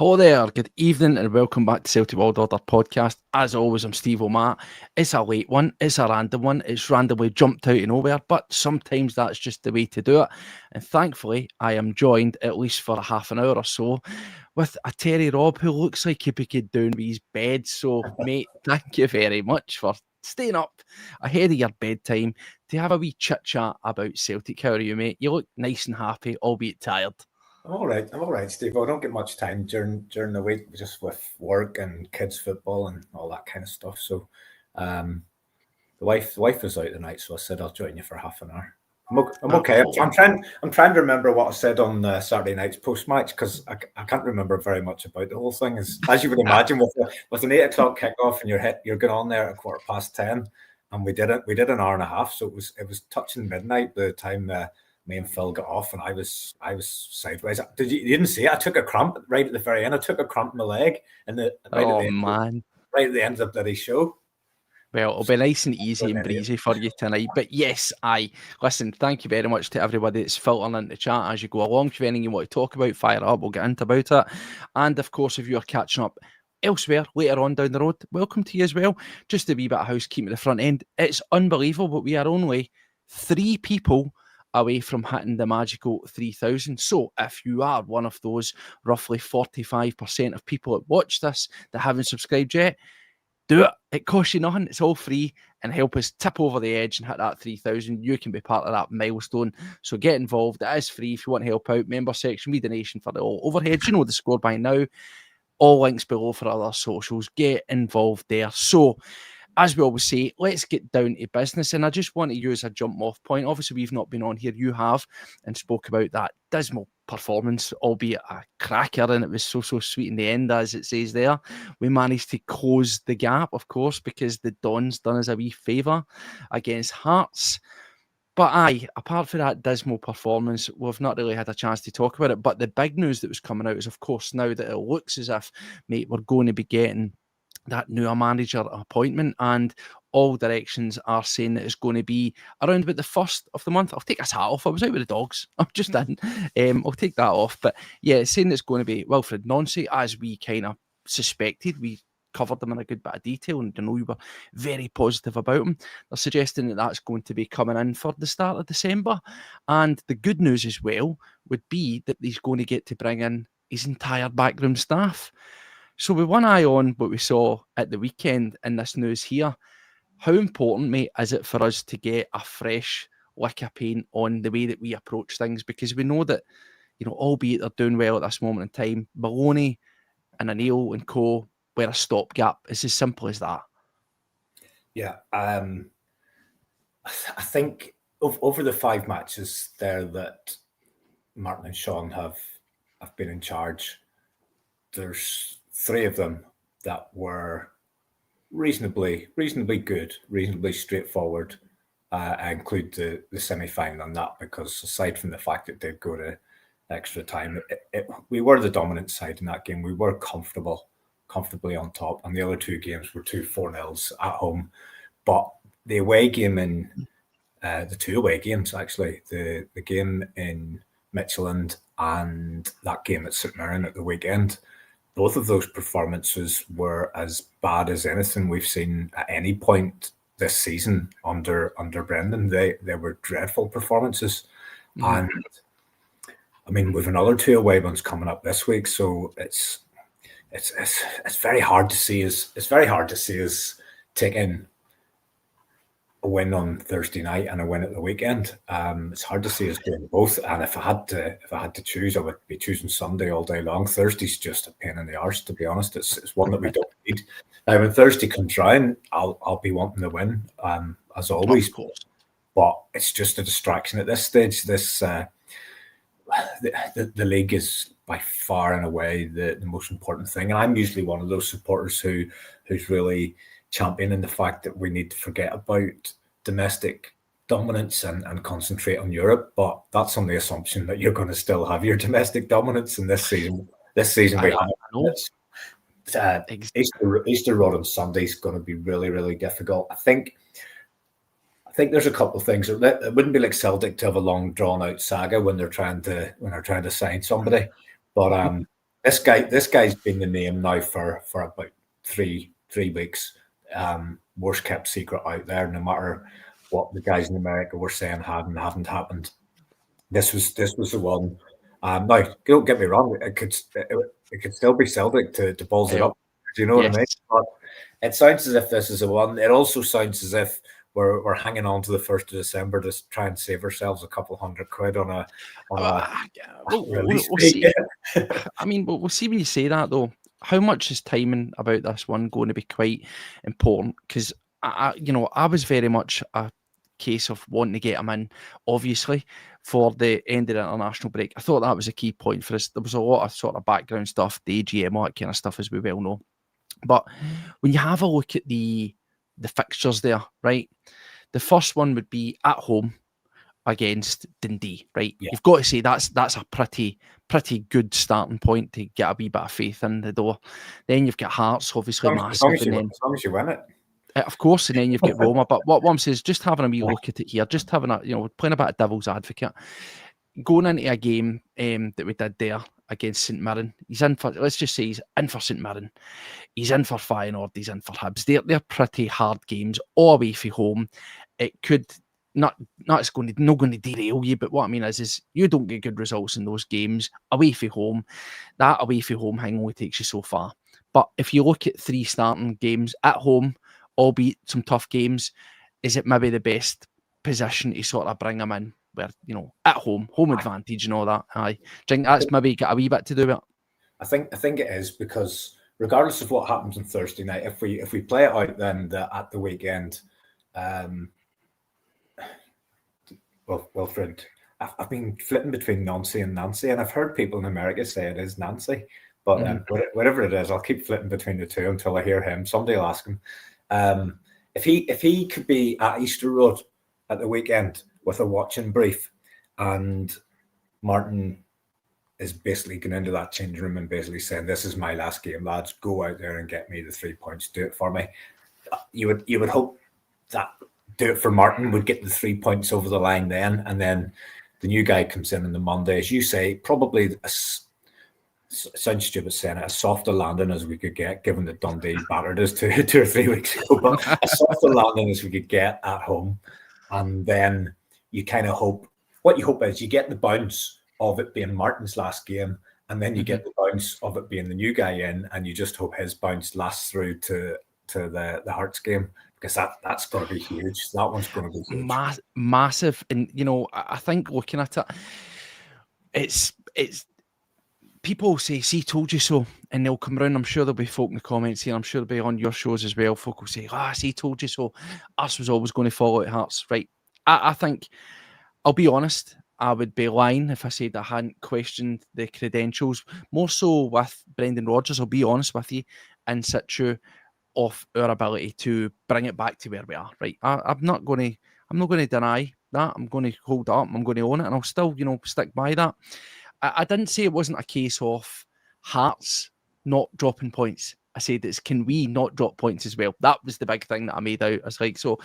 Hello there, good evening and welcome back to Celtic World Order podcast. As always, I'm Steve O'Matt. It's a late one, it's a random one, it's randomly jumped out of nowhere, but sometimes that's just the way to do it. And thankfully, I am joined, at least for a half an hour or so, with a Terry Robb who looks like he'd be get down with his bed. So, mate, thank you very much for staying up ahead of your bedtime to have a wee chit-chat about Celtic. How are you, mate? You look nice and happy, albeit tired. I'm all right, Steve. I don't get much time during the week, just with work and kids' football and all that kind of stuff. So, the wife was out tonight, so I said I'll join you for half an hour. I'm okay. I'm trying to remember what I said on Saturday night's post match because I can't remember very much about the whole thing. As you would imagine, with an 8:00 kickoff and you're going on there at 10:15, and we did an hour and a half, so it was touching midnight by the time. Me and Phil got off, and I was sideways. You didn't see it? I took a cramp right at the very end. I took a cramp in my leg, and right at the end of the bloody show. Well, it'll be nice and easy and breezy for you tonight. But yes, listen, thank you very much to everybody that's filtering into chat as you go along. If anything you want to talk about, fire up, we'll get into about it. And of course, if you're catching up elsewhere later on down the road, welcome to you as well. Just a wee bit of housekeeping at the front end. It's unbelievable, but we are only 3 people away from hitting the magical 3,000. So if you are one of those roughly 45% of people that watch this that haven't subscribed yet, do it. It costs you nothing. It's all free, and help us tip over the edge and hit that 3,000. You can be part of that milestone. So get involved. It is free if you want to help out. Member section, we donation for the all overheads. You know the score by now. All links below for other socials. Get involved there. So, as we always say, let's get down to business. And I just want to use a jump off point. Obviously, we've not been on here. You have, and spoke about that dismal performance, albeit a cracker. And it was so sweet in the end, as it says there. We managed to close the gap, of course, because the Dons done us a wee favour against Hearts. But apart from that dismal performance, we've not really had a chance to talk about it. But the big news that was coming out is, of course, now that it looks as if, mate, we're going to be getting that new manager appointment, and all directions are saying that it's going to be around about the 1st of the month. I'll take this hat off. I was out with the dogs. I'm just in. I'll take that off. But yeah, it's saying it's going to be Wilfred Nancy, as we kind of suspected. We covered them in a good bit of detail, and I know we were very positive about him. They're suggesting that that's going to be coming in for the start of December. And the good news as well would be that he's going to get to bring in his entire backroom staff. So with one eye on what we saw at the weekend in this news here, how important, mate, is it for us to get a fresh lick of paint on the way that we approach things? Because we know that, albeit they're doing well at this moment in time, Maloney and O'Neill and co. were a stopgap. It's as simple as that. Yeah. I think over the 5 matches there that Martin and Sean have been in charge, there's 3 of them that were reasonably good, reasonably straightforward. I include the semi-final on that because aside from the fact it did go to extra time, we were the dominant side in that game. We were comfortably on top, and the other 2 games were 2 4-0s at home. But the away game in the 2 away games, actually, the game in Midtjylland and that game at St Mirren at the weekend, both of those performances were as bad as anything we've seen at any point this season under Brendan. They were dreadful performances. And I mean, we've another 2 away ones coming up this week, so it's very hard to see us taking a win on Thursday night and a win at the weekend. It's hard to see us doing both. And if I had to choose, I would be choosing Sunday all day long. Thursday's just a pain in the arse, to be honest. It's one that we don't need. Now, when Thursday comes round, I'll be wanting to win, as always. But it's just a distraction at this stage. The league is by far and away the most important thing. And I'm usually one of those supporters who's really championing the fact that we need to forget about domestic dominance and concentrate on Europe. But that's on the assumption that you're going to still have your domestic dominance in this season. This season we have Easter Road on Sunday is going to be really, really difficult. I think there's a couple of things. It wouldn't be like Celtic to have a long drawn out saga when they're trying to sign somebody. But this guy's been the name now for about three weeks. Worst kept secret out there. No matter what the guys in America were saying hadn't happened. This was the one. Now, don't get me wrong. It could still be Celtic to balls it up. Do you know what I mean? But it sounds as if this is the one. It also sounds as if we're hanging on to the 1st of December to try and save ourselves a couple £100 on a release we'll see. I mean, we'll see when you say that though. How much is timing about this one going to be quite important? Because I was very much a case of wanting to get him in, obviously, for the end of the international break. I thought that was a key point for us. There was a lot of sort of background stuff, the AGM, all that kind of stuff, as we well know. But when you have a look at the fixtures there, right? The first one would be at home against Dundee, right? Yeah. You've got to say that's a pretty good starting point to get a wee bit of faith in the door. Then you've got Hearts, obviously massive. As long as you win it. Of course, and then you've got Roma. But what I'm saying is just having a wee look at it here, just having playing a bit of devil's advocate. Going into a game that we did there against St Mirren, he's in for, let's just say he's in for St Mirren. He's in for Feyenoord, he's in for Hibs. They're pretty hard games, all away from home. It could not going to derail you, but what I mean is you don't get good results in those games away from home. That away from home thing only takes you so far. But if you look at 3 starting games at home, albeit some tough games, is it maybe the best position to sort of bring them in? Where, at home advantage and all that. I think that's maybe got a wee bit to do with it. I think it is, because regardless of what happens on Thursday night, if we play it out then at the weekend, Wilfred, I've been flipping between Nancy and Nancy, and I've heard people in America say it is Nancy, but whatever it is, I'll keep flipping between the two until I hear him. Somebody will ask him. If he could be at Easter Road at the weekend with a watching brief, and Martin is basically going into that changing room and basically saying, "This is my last game, lads. Go out there and get me the 3 points. Do it for me." You would hope that do it for Martin would get the 3 points over the line then, and then the new guy comes in on the Monday, as you say, probably sounds stupid saying it, a softer landing as we could get, given that Dundee battered us 2 or 3 weeks ago, but a softer landing as we could get at home. And then you kind of hope, what you hope is you get the bounce of it being Martin's last game, and then you get the bounce of it being the new guy in, and you just hope his bounce lasts through to the Hearts game, because that's going to be huge. That one's going to be huge. Massive. And, I think looking at it, it's people say, "See, told you so," and they'll come around. I'm sure there'll be folk in the comments here. I'm sure they'll be on your shows as well. Folk will say, "See, told you so. Us was always going to fall out Hearts." Right. I think, I'll be honest, I would be lying if I said I hadn't questioned the credentials, more so with Brendan Rodgers, I'll be honest with you, in situ, of our ability to bring it back to where we are. Right. I'm not going to deny that. I'm going to hold up. I'm going to own it, and I'll still, stick by that. I didn't say it wasn't a case of Hearts not dropping points. I said it's, can we not drop points as well? That was the big thing that I made out. I was like, so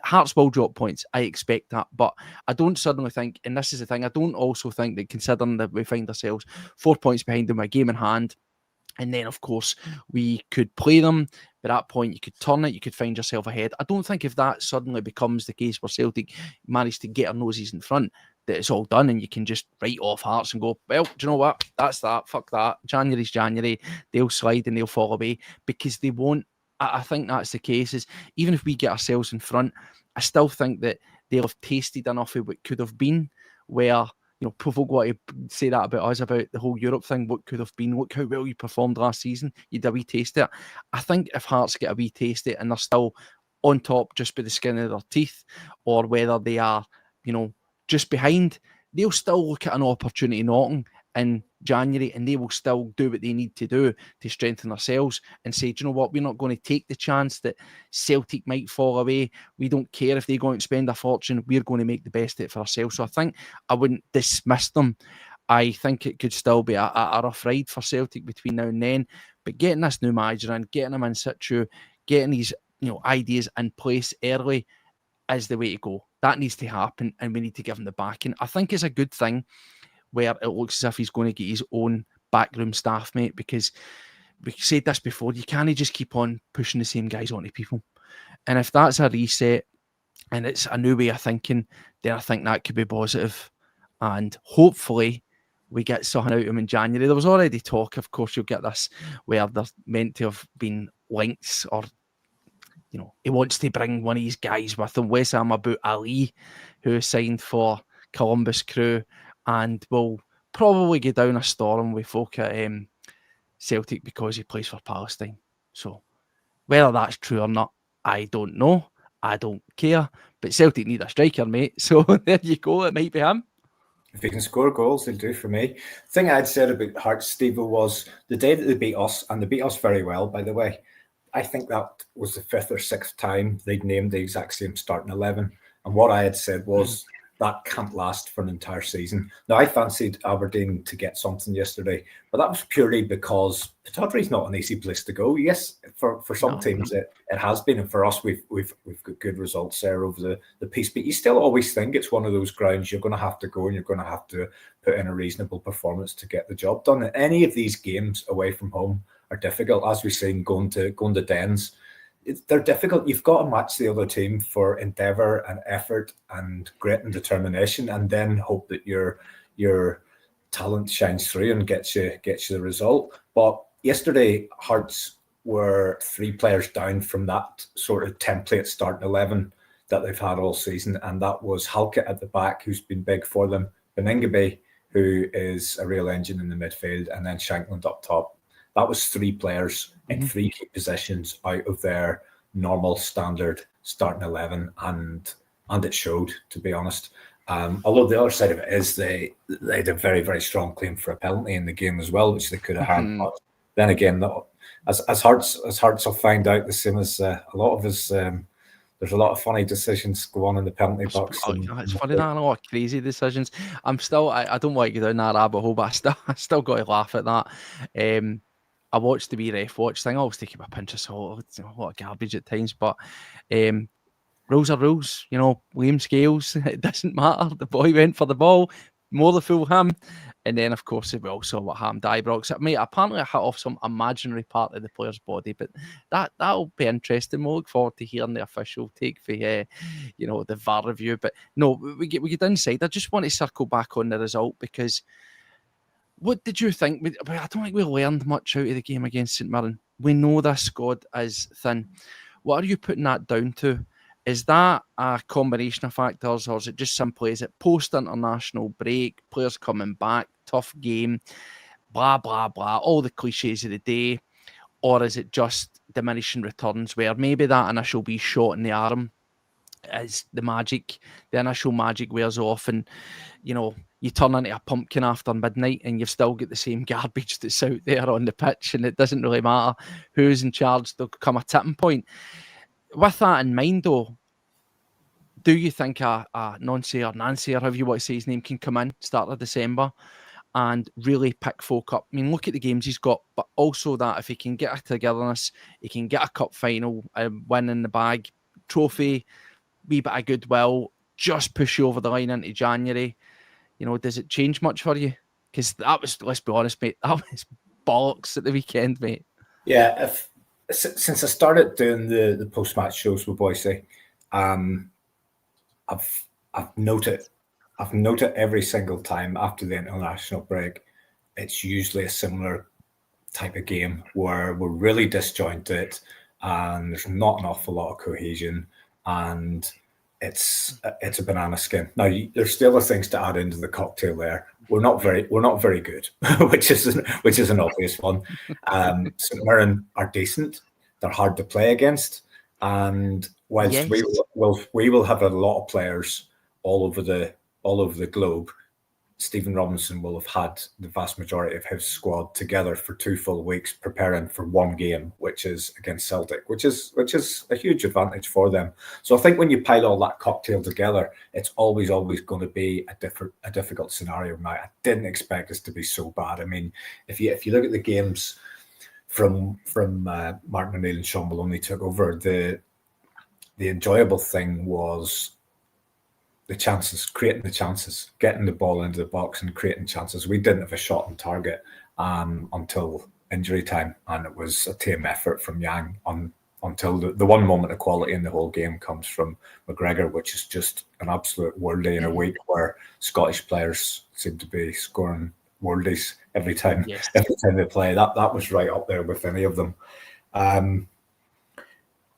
Hearts will drop points. I expect that. But I don't suddenly think, and this is the thing, I don't also think that, considering that we find ourselves 4 points behind them, a game in hand, and then, of course, we could play them. At that point, you could turn it. You could find yourself ahead. I don't think if that suddenly becomes the case where Celtic manage to get our noses in front, that it's all done and you can just write off Hearts and go, well, do you know what? That's that. Fuck that. January's January. They'll slide and they'll fall away, because they won't. I think that's the case. Is even if we get ourselves in front, I still think that they'll have tasted enough of what could have been, where, folk want to say that about us, about the whole Europe thing, what could have been. Look how well you performed last season. You had a wee taste of it. I think if Hearts get a wee taste of it and they're still on top just by the skin of their teeth, or whether they are, just behind, they'll still look at an opportunity knocking in January, and they will still do what they need to do to strengthen themselves and say, do you know what, we're not going to take the chance that Celtic might fall away. We don't care if they go out and spend a fortune. We're going to make the best of it for ourselves. So I think I wouldn't dismiss them. I think it could still be a rough ride for Celtic between now and then. But getting this new manager in, getting him in situ, getting these ideas in place early is the way to go. That needs to happen, and we need to give him the backing. I think it's a good thing where it looks as if he's going to get his own backroom staff, mate, because we said this before, you can't just keep on pushing the same guys onto people. And if that's a reset and it's a new way of thinking, then I think that could be positive. And hopefully we get something out of him in January. There was already talk, of course, you'll get this, where they're meant to have been links, or, you know, he wants to bring one of these guys with him, Wessam Abu Ali, who signed for Columbus Crew, and will probably go down a storm with folk at Celtic because he plays for Palestine. So whether that's true or not, I don't know. I don't care. But Celtic need a striker, mate. So there you go. It might be him. If he can score goals, he'll do for me. The thing I'd said about Hearts, Steve, was the day that they beat us, and they beat us very well, by the way, I think that was the 5th or 6th time they'd named the exact same starting 11. And what I had said was that can't last for an entire season. Now, I fancied Aberdeen to get something yesterday, but that was purely because Pittodrie's not an easy place to go. Yes, for some teams it has been, and for us we've got good results there over the piece. But you still always think it's one of those grounds you're going to have to go and you're going to have to put in a reasonable performance to get the job done. And any of these games away from home are difficult, as we've seen going to Dens. They're difficult. You've got to match the other team for endeavour and effort and grit and determination, and then hope that your talent shines through and gets you the result. But yesterday, Hearts were 3 players down from that sort of template starting 11 that they've had all season, and that was Halkett at the back, who's been big for them, Beningabe, who is a real engine in the midfield, and then Shankland up top. That was 3 players in 3 key positions out of their normal standard starting 11, and it showed, to be honest. Although the other side of it is they had a very, very strong claim for a penalty in the game as well, which they could have had. But then again, as Hearts will find out, the same as a lot of us, there's a lot of funny decisions go on in the penalty box. It's funny that, a lot of crazy decisions. I don't want to go down that rabbit hole, but I still got to laugh at that. I watched the wee ref watch thing. I always take it with a pinch of salt. It's a lot of garbage at times, but rules are rules. You know, Liam Scales, it doesn't matter. The boy went for the ball, more the fool him. And then, of course, we all saw what happened to Ibrox. Apparently I hit off some imaginary part of the player's body, but that'll be interesting. We'll look forward to hearing the official take for, the VAR review. But no, we get inside. I just want to circle back on the result, because what did you think? I don't think we learned much out of the game against St Mirren. We know this squad is thin. What are you putting that down to? Is that a combination of factors, or is it just simply, is it post-international break, players coming back, tough game, blah, blah, blah, all the cliches of the day? Or is it just diminishing returns, where maybe that initial wee shot in the arm is the initial magic wears off, and, you know, you turn into a pumpkin after midnight and you've still got the same garbage that's out there on the pitch, and it doesn't really matter who's in charge. There'll come a tipping point. With that in mind, though, do you think a Nancy, or however you want to say his name, can come in start of December and really pick folk up? I mean, look at the games he's got, but also that if he can get a togetherness, he can get a cup final, win in the bag, trophy, wee bit of goodwill, just push you over the line into January. You know, does it change much for you? Because that was, let's be honest, mate, that was bollocks at the weekend, mate. Yeah, since I started doing the post-match shows with Bhoys, I've noted every single time after the international break, it's usually a similar type of game where we're really disjointed and there's not an awful lot of cohesion, and it's a banana skin. Now, there's still other things to add into the cocktail there. We're not very good, which is an obvious one. St Mirren are decent. They're hard to play against, and whilst we will have a lot of players all over the globe, Stephen Robinson will have had the vast majority of his squad together for 2 full weeks preparing for one game, which is against Celtic, which is a huge advantage for them. So I think when you pile all that cocktail together, it's always going to be a difficult scenario. Now, I didn't expect us to be so bad. I mean, if you look at the games from Martin O'Neill and Sean Maloney took over, the enjoyable thing was the chances, creating the chances, getting the ball into the box and creating chances. We didn't have a shot on target, until injury time, and it was a team effort from Yang until the one moment of quality in the whole game comes from McGregor, which is just an absolute worldie in a week where Scottish players seem to be scoring worldies every time they play. That was right up there with any of them.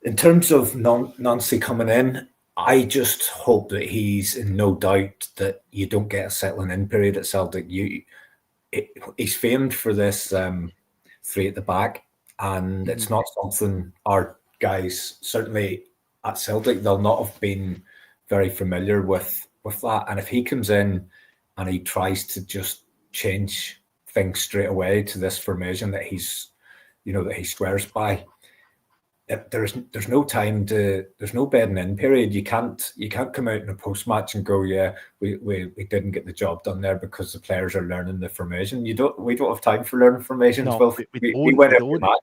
In terms of Nancy coming in, I just hope that he's in no doubt that you don't get a settling in period at Celtic. He's famed for this three at the back, and it's not something our guys, certainly at Celtic, they'll not have been very familiar with that. And if he comes in and he tries to just change things straight away to this formation that he swears by, there's no time there's no bedding in period. You can't come out in a post match and go, yeah, we didn't get the job done there because the players are learning the formation. We don't have time for learning formations. No, well, we win every match.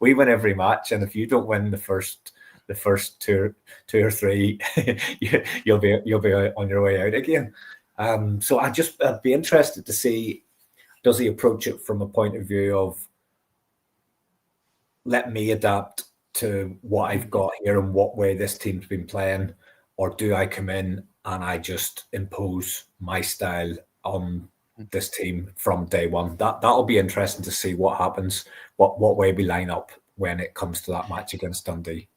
We win every match, and if you don't win the first two or three, you'll be on your way out again. So I'd be interested to see, does he approach it from a point of view of, let me adapt to what I've got here and what way this team's been playing, or do I come in and I just impose my style on this team from day one? That'll be interesting to see what happens, what way we line up when it comes to that match against Dundee.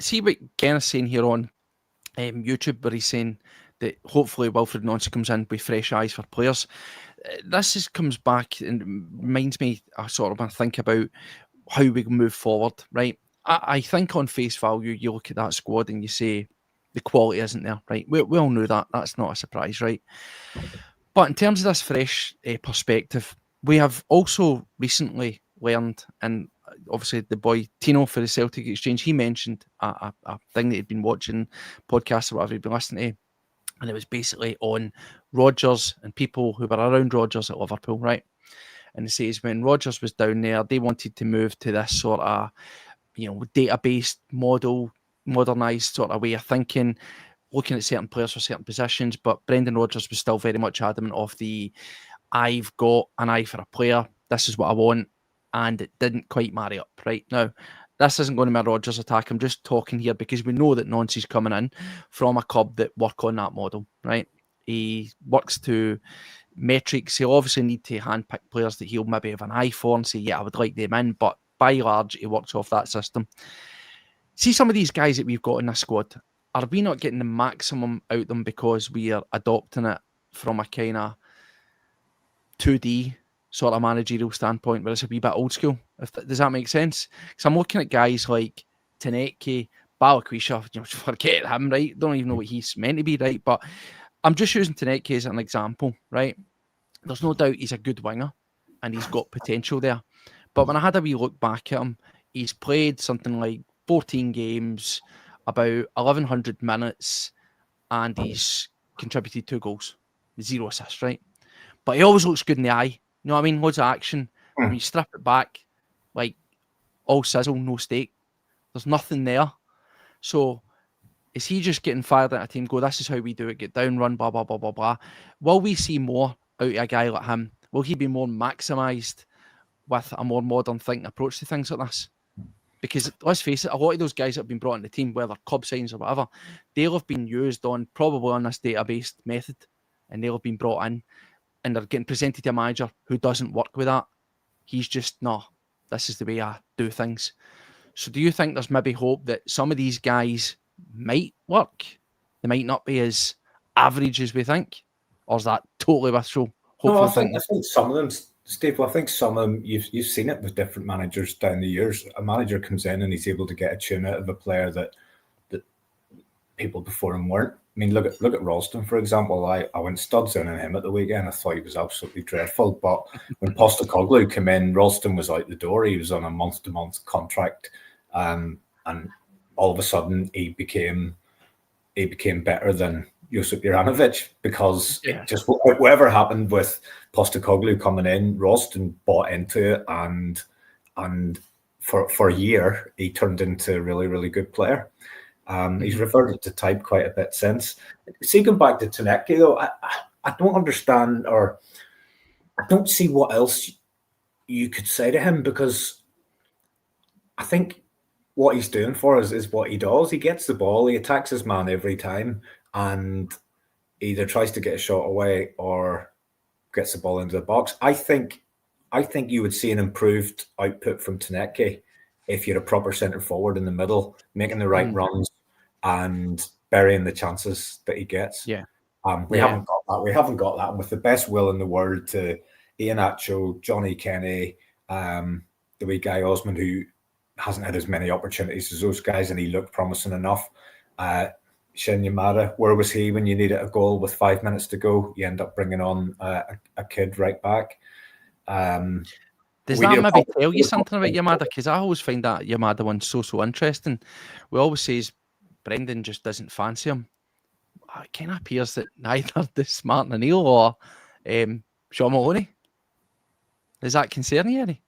See what Ken is saying here on YouTube, where he's saying that hopefully Wilfred Nancy comes in with fresh eyes for players. This just comes back and reminds me, I sort of think about how we move forward, right? I think on face value, you look at that squad and you say the quality isn't there, right? We all know that. That's not a surprise, right? But in terms of this fresh perspective, we have also recently learned, and obviously the boy Tino for the Celtic Exchange, he mentioned a thing that he'd been watching, podcasts or whatever he'd been listening to, and it was basically on Rodgers and people who were around Rodgers at Liverpool, right? And it says when Rodgers was down there, they wanted to move to this sort of, database model, modernised sort of way of thinking, looking at certain players for certain positions. But Brendan Rodgers was still very much adamant of I've got an eye for a player, this is what I want, and it didn't quite marry up. Right now, this isn't going to be a Rodgers attack. I'm just talking here because we know that Nancy's coming in from a club that work on that model, right? He works to metrics. He'll obviously need to handpick players that he'll maybe have an eye for and say, yeah, I would like them in, but by and large, he works off that system. See some of these guys that we've got in this squad, are we not getting the maximum out of them because we are adopting it from a kind of 2D sort of managerial standpoint, where it's a wee bit old school? Does that make sense? Because I'm looking at guys like Taneke, Balakwisha, forget him, right? Don't even know what he's meant to be, right? But I'm just using Taneke as an example, right? There's no doubt he's a good winger and he's got potential there. But when I had a wee look back at him, he's played something like 14 games, about 1,100 minutes, and he's contributed 2 goals, 0 assists, right? But he always looks good in the eye. You know what I mean? Loads of action. When you strip it back, like all sizzle, no steak. There's nothing there. So is he just getting fired at a team, go, this is how we do it, get down, run, blah, blah, blah, blah, blah? Will we see more out of a guy like him? Will he be more maximised with a more modern thinking approach to things like this? Because let's face it, a lot of those guys that have been brought in the team, whether club signs or whatever, they'll have been used probably on this database method, and they'll have been brought in and they're getting presented to a manager who doesn't work with that. He's just, no, this is the way I do things. So do you think there's maybe hope that some of these guys might work? They might not be as average as we think? Or is that totally wishful? No, I think some of them, Steve, well, I think some of them, you've seen it with different managers down the years. A manager comes in and he's able to get a tune out of a player that people before him weren't. I mean, look at Ralston, for example. I went studs in on him at the weekend. I thought he was absolutely dreadful. But when Postecoglou came in, Ralston was out the door. He was on a month-to-month contract. And all of a sudden he became better than Josip Juranovic, because just whatever happened with Postecoglou coming in, Ralston bought into it, and for a year he turned into a really, really good player. He's reverted to type quite a bit since. See, going back to Taneke though, I don't understand, or I don't see what else you could say to him, because I think what he's doing for us is what he does. He gets the ball, he attacks his man every time, and either tries to get a shot away or gets the ball into the box. I think you would see an improved output from Taneke if you had a proper centre forward in the middle, making the right runs and burying the chances that he gets. Yeah. We haven't got that. We haven't got that. And with the best will in the world to Iheanacho, Johnny Kenny, the wee guy Osman, who hasn't had as many opportunities as those guys, and he looked promising enough. Shin Yamada, where was he when you needed a goal with 5 minutes to go? You end up bringing on a kid right back. Does that maybe tell you something about Yamada? Because I always find that Yamada one so interesting. We always say Brendan just doesn't fancy him. It kind of appears that neither does Martin O'Neill or Sean Maloney. Does that concern you, Eddie?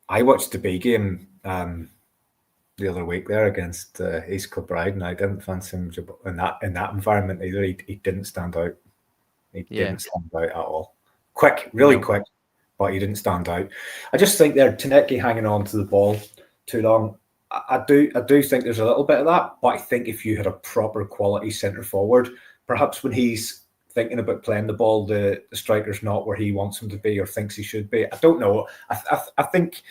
I watched the B game the other week there against East Kilbride, and I didn't fancy him in that environment either. He didn't stand out. He didn't stand out at all. Quick, really quick, but he didn't stand out. I just think they're Taneke hanging on to the ball too long. I do think there's a little bit of that, but I think if you had a proper quality centre forward, perhaps when he's thinking about playing the ball, the striker's not where he wants him to be or thinks he should be. I don't know. I think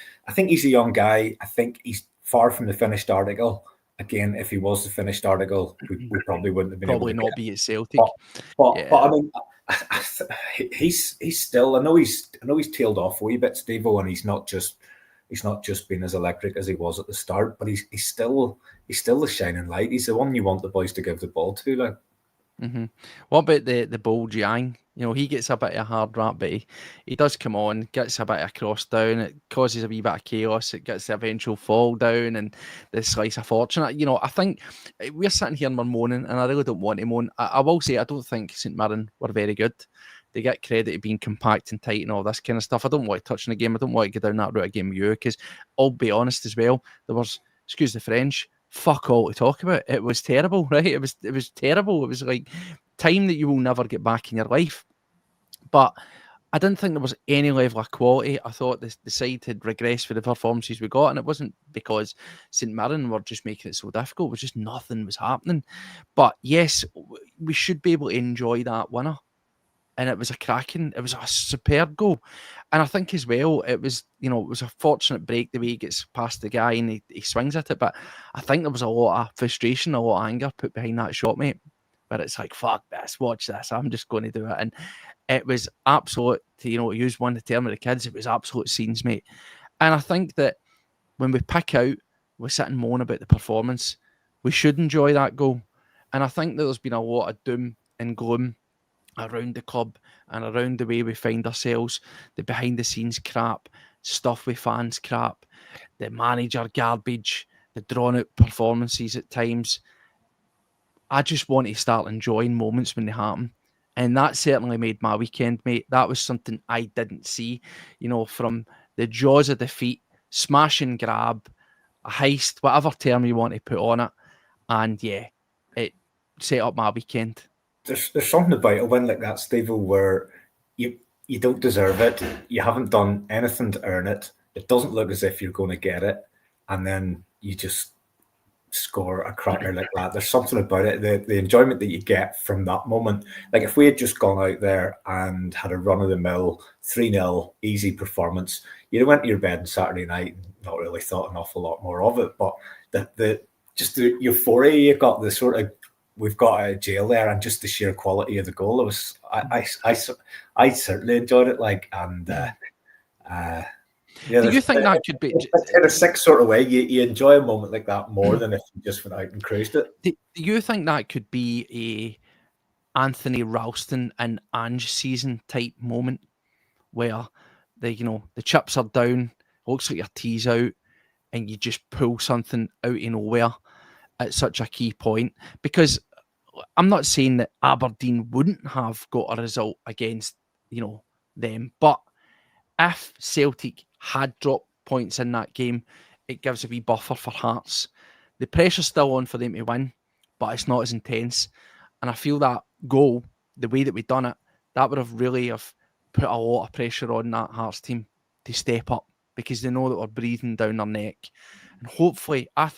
he's a young guy. I think he's far from the finished article. Again, if he was the finished article, we probably wouldn't have been able to not be at Celtic. But I mean, he's still. I know he's tailed off a wee bit, Steve-O, and he's not just been as electric as he was at the start. But he's still the shining light. He's the one you want the boys to give the ball to, like. Mm-hmm. What about the Bol Jiang? You know, he gets a bit of a hard rap, but he does come on, gets a bit of a cross down. It causes a wee bit of chaos. It gets the eventual fall down and the slice of fortune. You know, I think we're sitting here and we're moaning, and I really don't want to moan. I will say I don't think St Mirren were very good. They get credit of being compact and tight and all this kind of stuff. I don't want to touch on the game. I don't want to go down that route again with you, because I'll be honest as well, there was, excuse the French, fuck all to talk about. It was terrible, right? It was terrible. It was like time that you will never get back in your life. But I didn't think there was any level of quality. I thought the side had regressed for the performances we got, and it wasn't because St Mirren were just making it so difficult. It was just nothing was happening. But yes, we should be able to enjoy that winner. And it was a superb goal. And I think as well, it was a fortunate break the way he gets past the guy and he swings at it. But I think there was a lot of frustration, a lot of anger put behind that shot, mate. But it's like, fuck this, watch this, I'm just going to do it. And it was absolute, to use one term of the kids, it was absolute scenes, mate. And I think that when we pick out, we sit and moan about the performance, we should enjoy that goal. And I think that there's been a lot of doom and gloom around the club and around the way we find ourselves, the behind the scenes crap, stuff with fans crap, the manager garbage, the drawn out performances at times. I just want to start enjoying moments when they happen. And that certainly made my weekend, mate. That was something I didn't see, from the jaws of defeat, smash and grab, a heist, whatever term you want to put on it. And yeah, it set up my weekend. There's something about a win like that, Steve, where you don't deserve it. You haven't done anything to earn it. It doesn't look as if you're going to get it. And then you just score a cracker like that. There's something about it, the enjoyment that you get from that moment. Like if we had just gone out there and had a run-of-the-mill 3-0 easy performance, you'd have went to your bed on Saturday night and not really thought an awful lot more of it. But the euphoria you got, the sort of, we've got out of jail there, and just the sheer quality of the goal, it was I certainly enjoyed it. Like, and do you think that could be in a sick sort of way? You enjoy a moment like that more than if you just went out and cruised it. Do you think that could be a Anthony Ralston and Ange season type moment where the chips are down, looks like your tea's out, and you just pull something out of nowhere at such a key point? Because I'm not saying that Aberdeen wouldn't have got a result against them, but if Celtic had dropped points in that game, it gives a wee buffer for Hearts. The pressure's still on for them to win, but it's not as intense. And I feel that goal, the way that we've done it, that would have really put a lot of pressure on that Hearts team to step up. because they know that we're breathing down their neck. And hopefully, I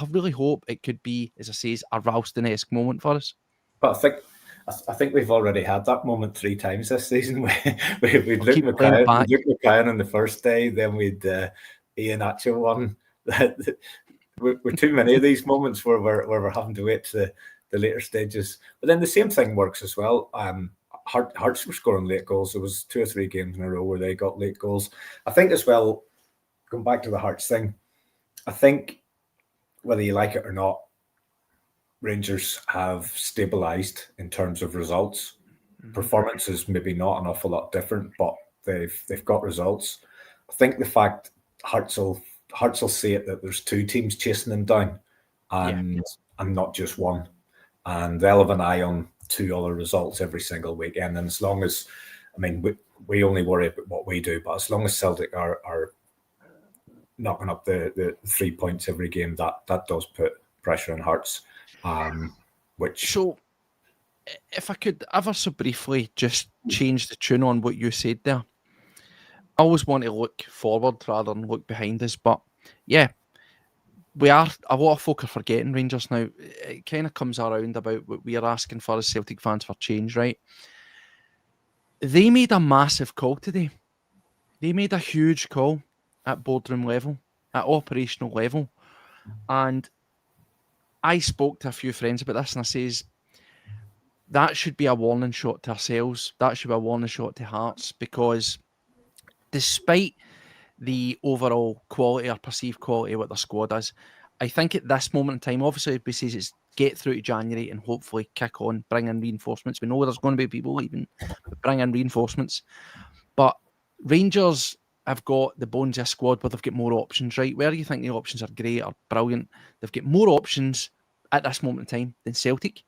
really hope it could be, as I say, a Ralston-esque moment for us. But I think we've already had that moment 3 times this season. We'd Luke McCann on the first day, then we'd Ian Atchell one. We're too many of these moments where we're having to wait to the later stages. But then the same thing works as well. Hearts were scoring late goals. There was 2 or 3 games in a row where they got late goals. I think as well, going back to the Hearts thing, I think whether you like it or not, Rangers have stabilised in terms of results. Performances maybe not an awful lot different, but they've got results. I think the fact Hearts will see it that there's 2 teams chasing them down, and not just one, and they'll have an eye on 2 other results every single weekend. And as long as, I mean, we only worry about what we do, but as long as Celtic are knocking up the 3 points every game, that does put pressure on Hearts. So, if I could ever so briefly just change the tune on what you said there, I always want to look forward rather than look behind us. But yeah, a lot of folk are forgetting Rangers now. It kind of comes around about what we are asking for as Celtic fans for change, right? They made a massive call today. They made a huge call at boardroom level, at operational level, and I spoke to a few friends about this, and I says, that should be a warning shot to ourselves. That should be a warning shot to Hearts, because despite the overall quality or perceived quality of what their squad is, I think at this moment in time, obviously, we say it's get through to January and hopefully kick on, bring in reinforcements. We know there's going to be people leaving, but bring in reinforcements. But Rangers have got the bones of a squad where they've got more options, right? Where you think the options are great or brilliant, they've got more options at this moment in time than Celtic.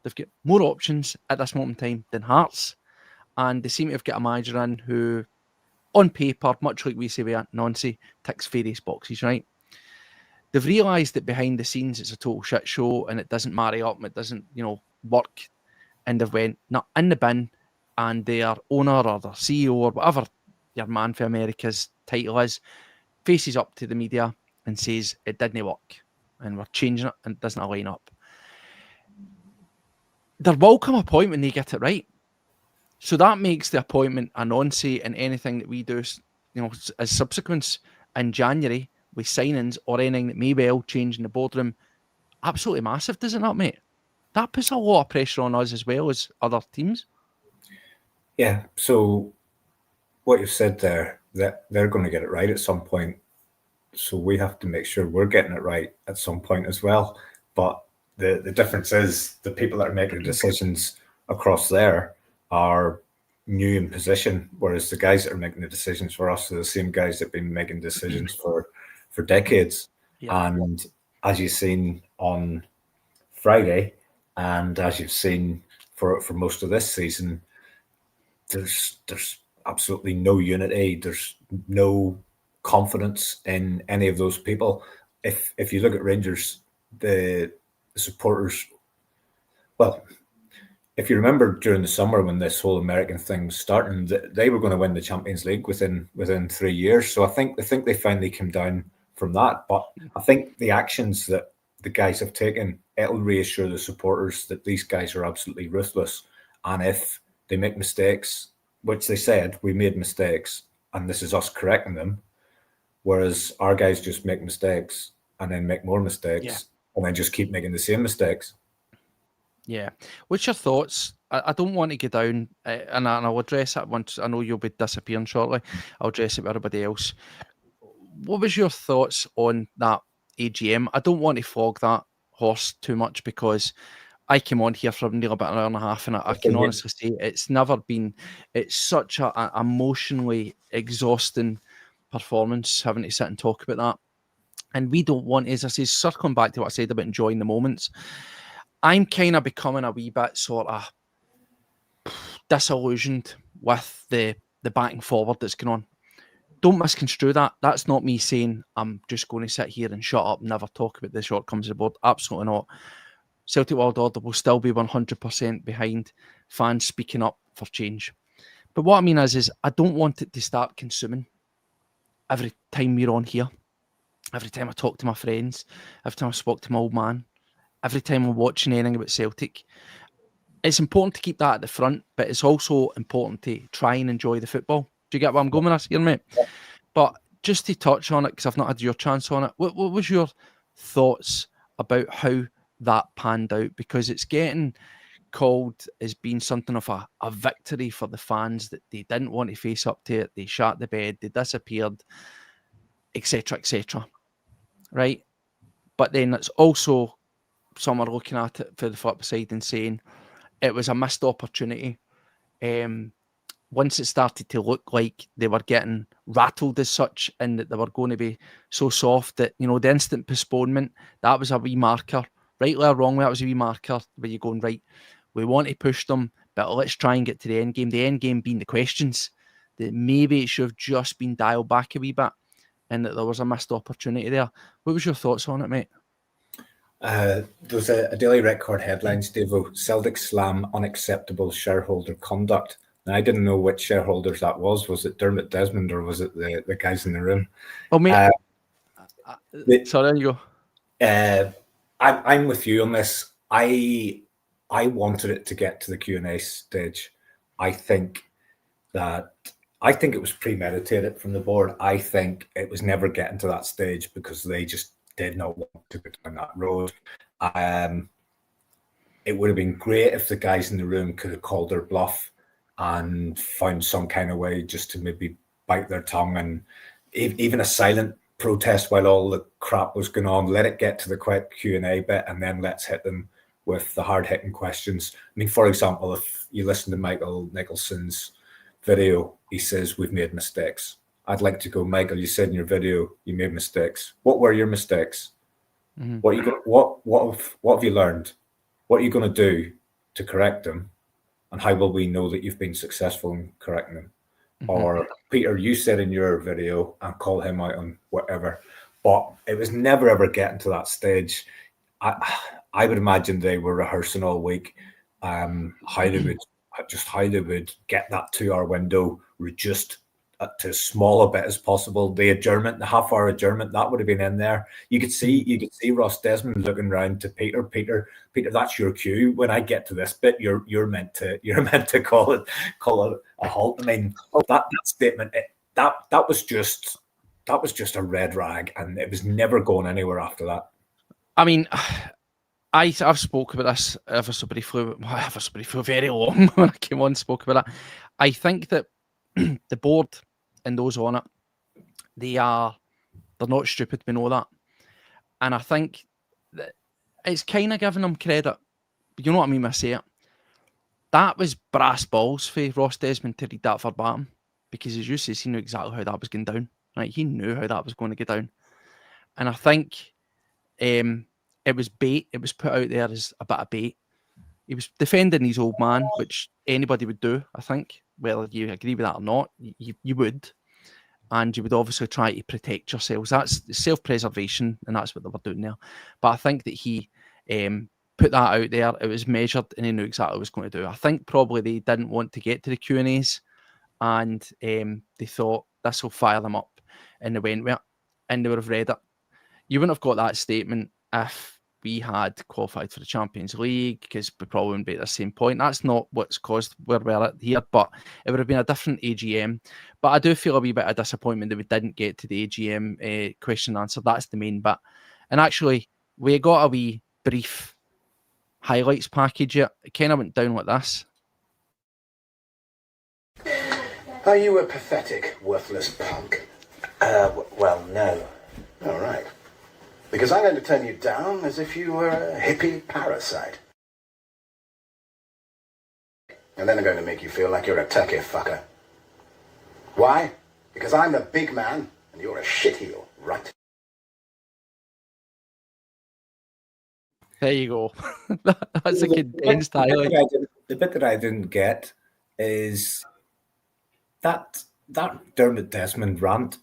They've got more options at this moment in time than Hearts. And they seem to have got a manager in who, on paper, much like we say with Nancy, ticks various boxes, right? They've realised that behind the scenes it's a total shit show and it doesn't marry up and it doesn't, work. And they've went, not in the bin, and their owner or their CEO or whatever your man for America's title is, faces up to the media and says it didn't work and we're changing it and it doesn't align up. There will come a point when they get it right. So that makes the appointment a non-say in anything that we do, as subsequents in January with signings or anything that may well change in the boardroom. Absolutely massive, does it not, mate? That puts a lot of pressure on us as well as other teams. Yeah, so what you said there, that they're going to get it right at some point. So we have to make sure we're getting it right at some point as well. But the difference is the people that are making decisions across there are new in position, whereas the guys that are making the decisions for us are the same guys that have been making decisions for decades. Yeah. And as you've seen on Friday, and as you've seen for most of this season, there's absolutely no unity. There's no confidence in any of those people. If you look at Rangers, the supporters, well, if you remember during the summer when this whole American thing was starting, they were going to win the Champions League within 3 years. So I think they finally came down from that. But I think the actions that the guys have taken, it'll reassure the supporters that these guys are absolutely ruthless. And if they make mistakes, which they said, we made mistakes, and this is us correcting them, whereas our guys just make mistakes and then make more mistakes and then just keep making the same mistakes. Yeah. What's your thoughts? I don't want to get down, and I'll address that once. I know you'll be disappearing shortly. I'll address it with everybody else. What was your thoughts on that AGM? I don't want to flog that horse too much because I came on here for nearly about an hour and a half, and I can honestly say it's such an emotionally exhausting performance having to sit and talk about that. And we don't want, as I say, circling back to what I said about enjoying the moments, I'm kind of becoming a wee bit sort of disillusioned with the backing forward that's going on. Don't misconstrue that. That's not me saying I'm just going to sit here and shut up and never talk about the shortcomings of the board. Absolutely not. Celtic World Order will still be 100% behind fans speaking up for change. But what I mean is I don't want it to start consuming. every time we're on here, every time I talk to my friends, every time I spoke to my old man, every time I'm watching anything about Celtic, it's important to keep that at the front, but it's also important to try and enjoy the football. Do you get what I'm going with this here, mate? But just to touch on it, because I've not had your chance on it, what was your thoughts about how that panned out? Because it's getting called as being something of a victory for the fans, that they didn't want to face up to it, they shat the bed, they disappeared, etc., etc. Right? But then it's also some are looking at it for the flip side and saying it was a missed opportunity. Once it started to look like they were getting rattled as such, and that they were going to be so soft, that, you know, the instant postponement, that was a wee marker, rightly or wrongly, that was a wee marker where you're going, right, we want to push them, but let's try and get to the end game being the questions, that maybe it should have just been dialed back a wee bit, and that there was a missed opportunity there. What was your thoughts on it, mate? There was a Daily Record headline, Steve-O, Celtic slam unacceptable shareholder conduct. Now, I didn't know which shareholders that was. Was it Dermot Desmond or was it the guys in the room? Oh, mate. Sorry, you go. I'm with you on this. I wanted it to get to the Q&A stage. I think it was premeditated from the board. I think it was never getting to that stage because they just did not want to go down that road. It would have been great if the guys in the room could have called their bluff and found some kind of way just to maybe bite their tongue, and even a silent protest while all the crap was going on. Let it get to the quick Q&A bit, and then let's hit them with the hard-hitting questions. I mean, for example, if you listen to Michael Nicholson's video, he says, we've made mistakes. I'd like to go, Michael, you said in your video you made mistakes. What were your mistakes? Mm-hmm. What have you learned? What are you going to do to correct them? And how will we know that you've been successful in correcting them? Mm-hmm. Or, Peter, you said in your video, and call him out on whatever. But it was never, ever getting to that stage. I would imagine they were rehearsing all week how they would get that 2 hour window reduced to as small a bit as possible. The adjournment, the half-hour adjournment, that would have been in there. You could see Ross Desmond looking around to Peter. Peter, that's your cue. When I get to this bit, you're meant to call it a halt. I mean, that statement, that was just a red rag, and it was never going anywhere after that. I mean, I've spoke about this ever so briefly very long when I came on and spoke about it. I think that the board and those on it, they're not stupid, we know that. And I think that it's kind of giving them credit. You know what I mean when I say it? That was brass balls for Ross Desmond to read that verbatim, because as you say, he knew exactly how that was going down. Right? He knew how that was going to go down. And I think it was bait. It was put out there as a bit of bait. He was defending his old man, which anybody would do, I think. Whether you agree with that or not, you would. And you would obviously try to protect yourselves. That's self-preservation, and that's what they were doing there. But I think that he put that out there. It was measured, and he knew exactly what he was going to do. I think probably they didn't want to get to the Q&As, and they thought, this will fire them up. And they went with it, and they would have read it. You wouldn't have got that statement if we had qualified for the Champions League, because we probably wouldn't be at the same point. That's not what's caused where we're at here, but it would have been a different AGM. But I do feel a wee bit of disappointment that we didn't get to the AGM question and answer. That's the main bit. And actually, we got a wee brief highlights package. It kind of went down like this. Are you a pathetic, worthless punk? Well, no. All right. Because I'm going to turn you down as if you were a hippie parasite. And then I'm going to make you feel like you're a turkey fucker. Why? Because I'm a big man and you're a shitheel, right? There you go. That's a condensed highlight. The bit that I didn't get is that Dermot Desmond rant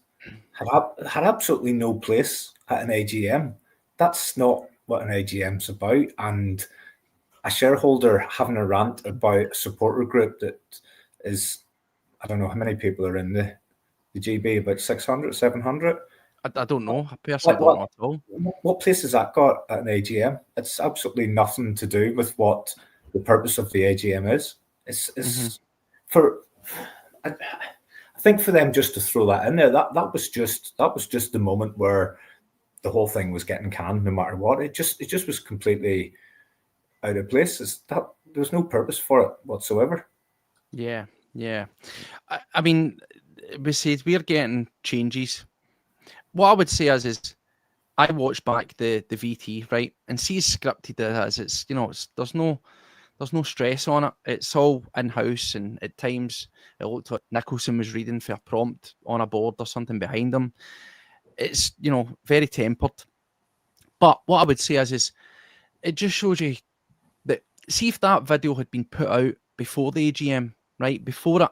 had absolutely no place at an AGM. That's not what an AGM's about. And a shareholder having a rant about a supporter group that is, I don't know how many people are in the the GB about 600, 700. I don't know. I personally don't know at all. What place has that got at an AGM? It's absolutely nothing to do with what the purpose of the AGM is. It's for. I think for them just to throw that in there, that was just the moment where the whole thing was getting canned, no matter what. It just was completely out of place. There was no purpose for it whatsoever. Yeah. I mean, we said we're getting changes. What I would say is I watched back the VT, right, and see as scripted as it's there's no stress on it. It's all in-house, and at times it looked like Nicholson was reading for a prompt on a board or something behind him. It's very tempered. But what I would say is it just shows you that, see if that video had been put out before the AGM, right, before it,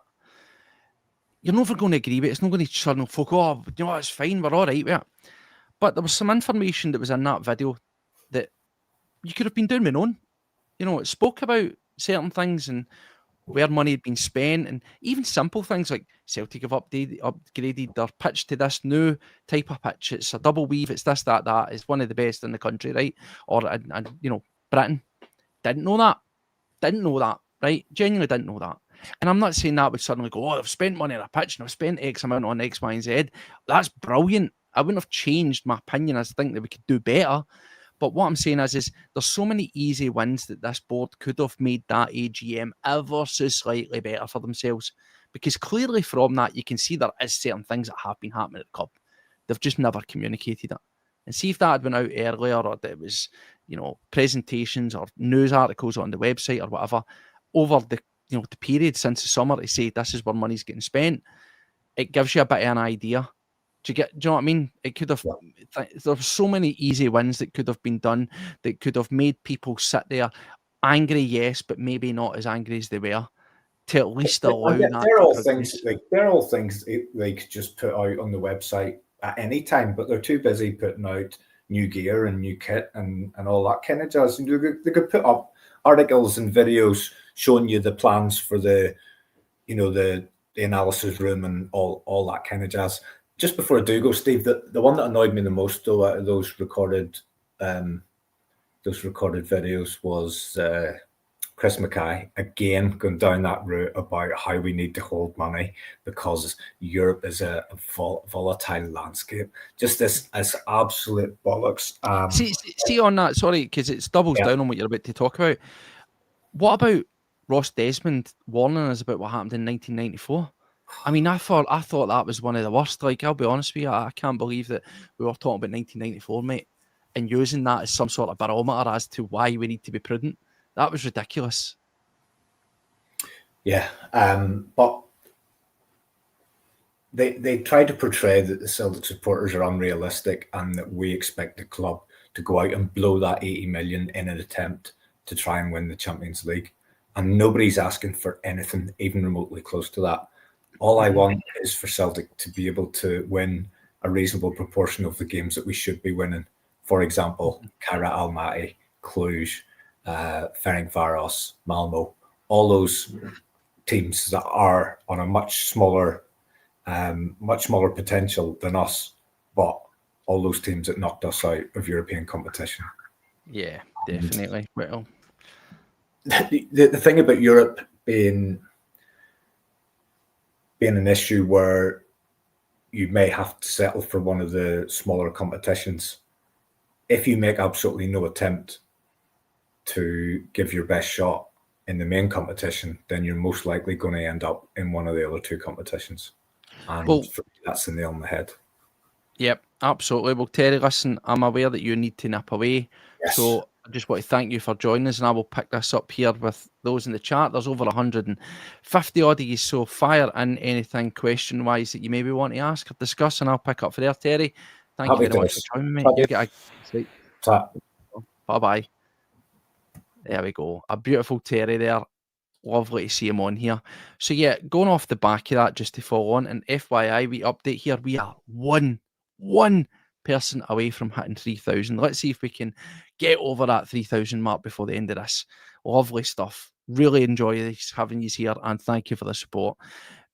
you're never going to agree with it. It's not going to suddenly folk, it's fine, we're all right with it. But there was some information that was in that video that you could have been doing with own. It spoke about certain things and where money had been spent, and even simple things like Celtic have upgraded their pitch to this new type of pitch. It's a double weave. It's this, that. It's one of the best in the country, right? Or Britain didn't know that, right? Genuinely didn't know that. And I'm not saying that would suddenly go, I've spent money on a pitch and I've spent X amount on X, Y, and Z. That's brilliant. I wouldn't have changed my opinion. I think that we could do better. But what I'm saying is there's so many easy wins that this board could have made that AGM ever so slightly better for themselves. Because clearly from that, you can see there is certain things that have been happening at the club. They've just never communicated it. And see if that had been out earlier, or that it was, presentations or news articles on the website or whatever, over the the period since the summer to say this is where money's getting spent, it gives you a bit of an idea. Do you know what I mean? It could have. There's so many easy wins that could have been done that could have made people sit there angry, yes, but maybe not as angry as they were, to at least allow that. They're all things they could just put out on the website at any time, but they're too busy putting out new gear and new kit and all that kind of jazz. And they could put up articles and videos showing you the plans for the analysis room and all that kind of jazz. Just before I do go, Steve, the one that annoyed me the most though out of those recorded videos was Chris Mackay again going down that route about how we need to hold money because Europe is a volatile landscape. Just this as absolute bollocks. See on that, sorry, because it doubles down on what you're about to talk about. What about Ross Desmond warning us about what happened in 1994? I mean, I thought that was one of the worst. Like, I'll be honest with you, I can't believe that we were talking about 1994, mate, and using that as some sort of barometer as to why we need to be prudent. That was ridiculous. Yeah, but they try to portray that the Celtic supporters are unrealistic and that we expect the club to go out and blow that 80 million in an attempt to try and win the Champions League. And nobody's asking for anything even remotely close to that. All I want is for Celtic to be able to win a reasonable proportion of the games that we should be winning. For example, Kairat Almaty, Cluj, Ferencváros, Malmo, all those teams that are on a much smaller potential than us, but all those teams that knocked us out of European competition. Yeah, definitely. Well, the thing about Europe being an issue where you may have to settle for one of the smaller competitions, if you make absolutely no attempt to give your best shot in the main competition, then you're most likely going to end up in one of the other two competitions. And for me, that's the nail on the head. Yep, absolutely. Well, Terry, listen, I'm aware that you need to nip away. Yes. So I just want to thank you for joining us, and I will pick this up here with those in the chat. There's over 150 odd of you, so fire in anything question-wise that you maybe want to ask or discuss, and I'll pick up for there, Terry. Thank you very much for joining me. You get a bye-bye. There we go. A beautiful Terry there. Lovely to see him on here. So yeah, going off the back of that, just to follow on, and FYI, we update here, we are one person away from hitting 3,000. Let's see if we can get over that 3,000 mark before the end of this. Lovely stuff. Really enjoy this, having you here, and thank you for the support.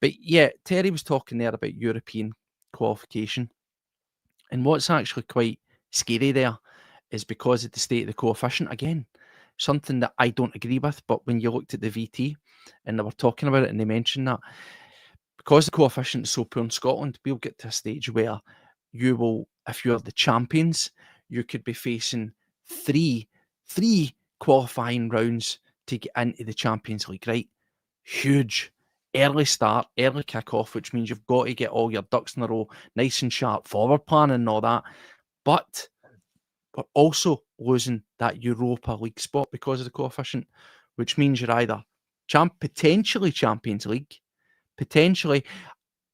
But yeah, Terry was talking there about European qualification. And what's actually quite scary there is because of the state of the coefficient, again, something that I don't agree with. But when you looked at the VT and they were talking about it and they mentioned that, because the coefficient is so poor in Scotland, we'll get to a stage where you will, if you're the champions, you could be facing three qualifying rounds to get into the Champions League, right? Huge. Early start, early kick-off, which means you've got to get all your ducks in a row, nice and sharp, forward planning and all that. But we're also losing that Europa League spot because of the coefficient, which means you're either potentially Champions League, potentially.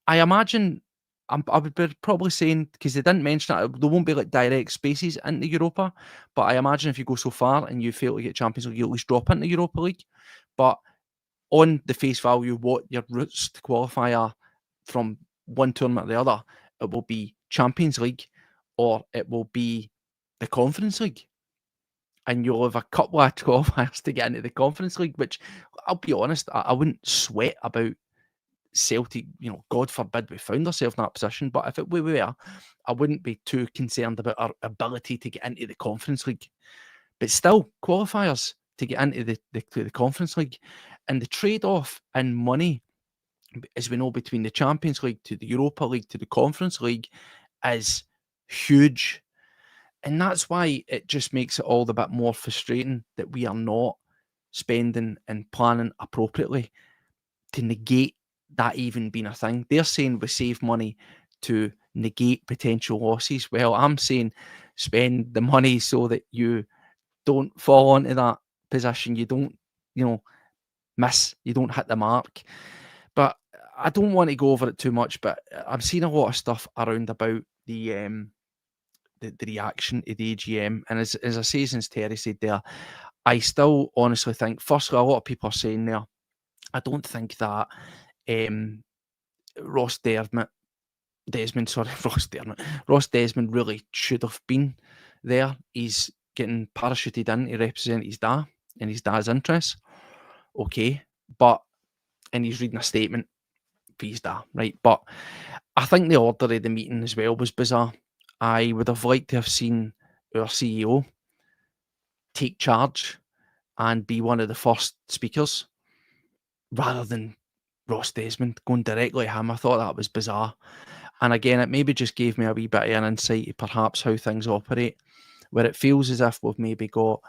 I imagine I would be probably saying, because they didn't mention it, there won't be like direct spaces into Europa. But I imagine if you go so far and you fail to get Champions League, you at least drop into Europa League. But on the face value, what your routes to qualify are from one tournament to the other, it will be Champions League or it will be the Conference League. And you'll have a couple of qualifiers to get into the Conference League, which I'll be honest, I wouldn't sweat about Celtic, God forbid we found ourselves in that position, but if we were, I wouldn't be too concerned about our ability to get into the Conference League. But still, qualifiers to get into the Conference League, and the trade-off in money, as we know, between the Champions League to the Europa League to the Conference League is huge. And that's why it just makes it all the bit more frustrating that we are not spending and planning appropriately to negate that even being a thing. They're saying we save money to negate potential losses. Well, I'm saying spend the money so that you don't fall into that position. You don't, miss. You don't hit the mark. But I don't want to go over it too much. But I'm seeing a lot of stuff around about the reaction to the AGM. And as I say, since Terry said there, I still honestly think, firstly, a lot of people are saying there, I don't think that Ross Desmond really should have been there. He's getting parachuted in to represent his dad and his dad's interests. Okay, and he's reading a statement for his dad, right? But I think the order of the meeting as well was bizarre. I would have liked to have seen our CEO take charge and be one of the first speakers rather than Ross Desmond going directly at him. I thought that was bizarre. And again, it maybe just gave me a wee bit of an insight to perhaps how things operate, where it feels as if we've maybe got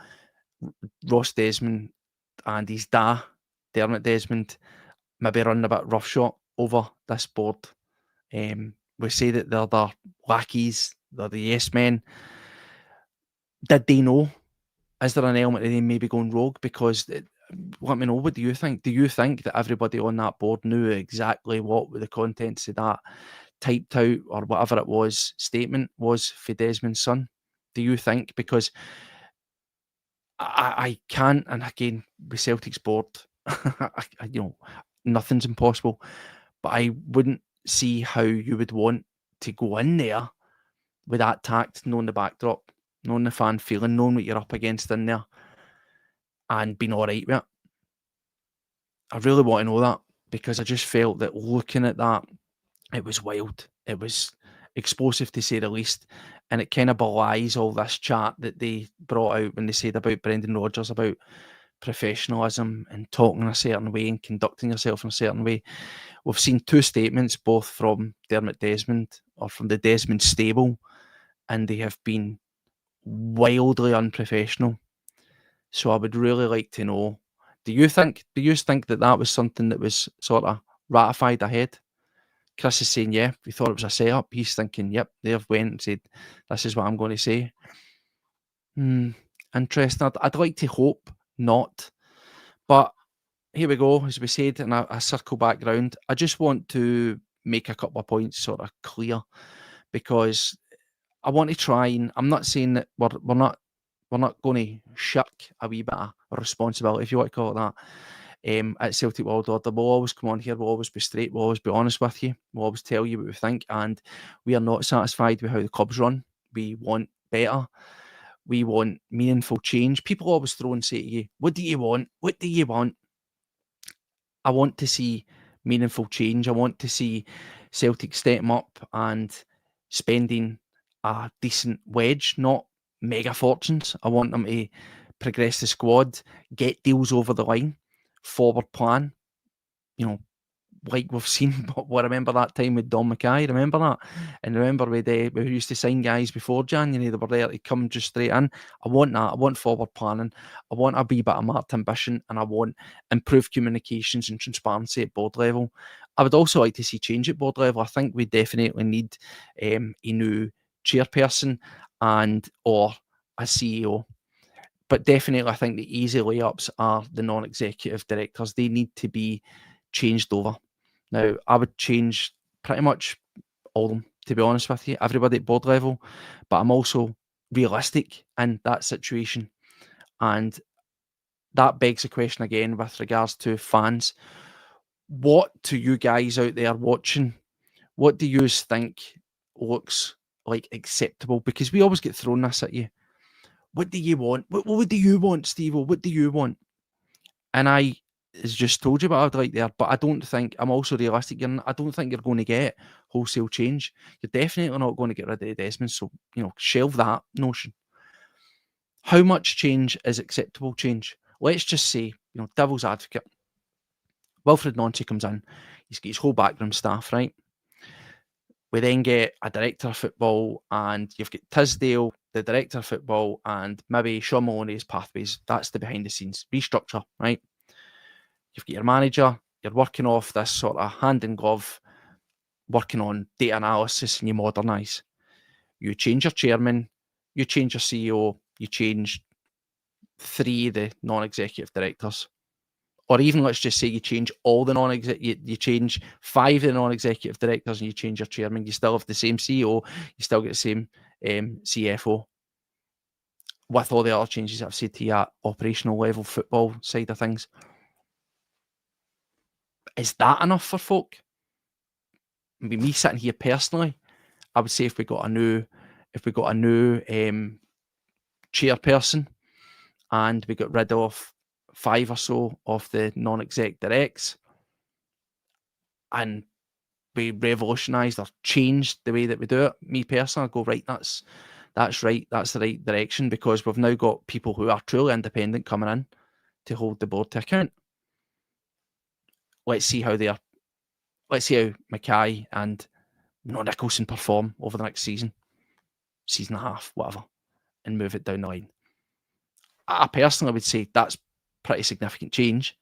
Ross Desmond and his dad, Dermot Desmond, maybe running a bit roughshod over this board. We say that they're the lackeys, they're the yes men. Did they know? Is there an element of them maybe going rogue? Because let me know, what do you think? Do you think that everybody on that board knew exactly what the contents of that typed out or whatever it was statement was for Desmond's son? Do you think? Because I can't, and again, with Celtic's board, nothing's impossible, but I wouldn't see how you would want to go in there with that tact, knowing the backdrop, knowing the fan feeling, knowing what you're up against in there, and being all right with it. I really want to know that, because I just felt that looking at that, it was wild. It was explosive, to say the least. And it kind of belies all this chat that they brought out when they said about Brendan Rodgers, about professionalism and talking in a certain way and conducting yourself in a certain way. We've seen two statements, both from Dermot Desmond or from the Desmond stable, and they have been wildly unprofessional. So I would really like to know, do you think that was something that was sort of ratified ahead? Chris is saying, yeah, we thought it was a setup. He's thinking, yep, they've went and said, this is what I'm going to say. Interesting. I'd like to hope not. But here we go, as we said, and I circle back round. I just want to make a couple of points sort of clear, because I want to try, and I'm not saying that we're not going to shirk a wee bit of responsibility, if you want to call it that. At Celtic World Order, we'll always come on here, we'll always be straight, we'll always be honest with you, we'll always tell you what we think, and we are not satisfied with how the club's run. We want better. We want meaningful change. People always throw and say to you, what do you want? What do you want? I want to see meaningful change. I want to see Celtic stepping up and spending a decent wedge, not mega fortunes. I want them to progress the squad, get deals over the line, forward plan, you know, like we've seen. Well, remember that time with Don Mackay? Remember that? And remember we used to sign guys before January. They were there to come just straight in. I want that. I want forward planning. I want a wee bit of marked ambition, and I want improved communications and transparency at board level. I would also like to see change at board level. I think we definitely need a new chairperson and or a CEO. But definitely, I think the easy layups are the non-executive directors. They need to be changed over. Now, I would change pretty much all of them, to be honest with you, everybody at board level. But I'm also realistic in that situation. And that begs the question again with regards to fans. What to you guys out there watching, what do you think looks like acceptable? Because we always get thrown this at you. What do you want? What do you want, Steve? What do you want? And I has just told you what I'd like there, but I don't think, I'm also realistic. I don't think you're going to get wholesale change. You're definitely not going to get rid of Desmond. So, shelve that notion. How much change is acceptable change? Let's just say, devil's advocate. Wilfred Nancy comes in. He's got his whole backroom staff, right? We then get a director of football, and you've got Tisdale, the director of football, and maybe Sean Maloney's pathways. That's the behind the scenes restructure, right? You've got your manager, you're working off this sort of hand in glove, working on data analysis, and you modernise. You change your chairman, you change your CEO, you change 3 of the non-executive directors. Or even, let's just say, you change all the non-executive, you change 5 of the non-executive directors and you change your chairman. You still have the same CEO, you still get the same CFO. With all the other changes I've said to you at operational level, football side of things. Is that enough for folk? I mean, me sitting here personally, I would say if we got a new chairperson and we got rid of 5 or so of the non-exec directs and we revolutionised or changed the way that we do it, me personally, I'd go, right, that's right, that's the right direction, because we've now got people who are truly independent coming in to hold the board to account. Let's see how Mackay and Nicholson perform over the next season and a half, whatever, and move it down the line. I personally would say that's pretty significant change.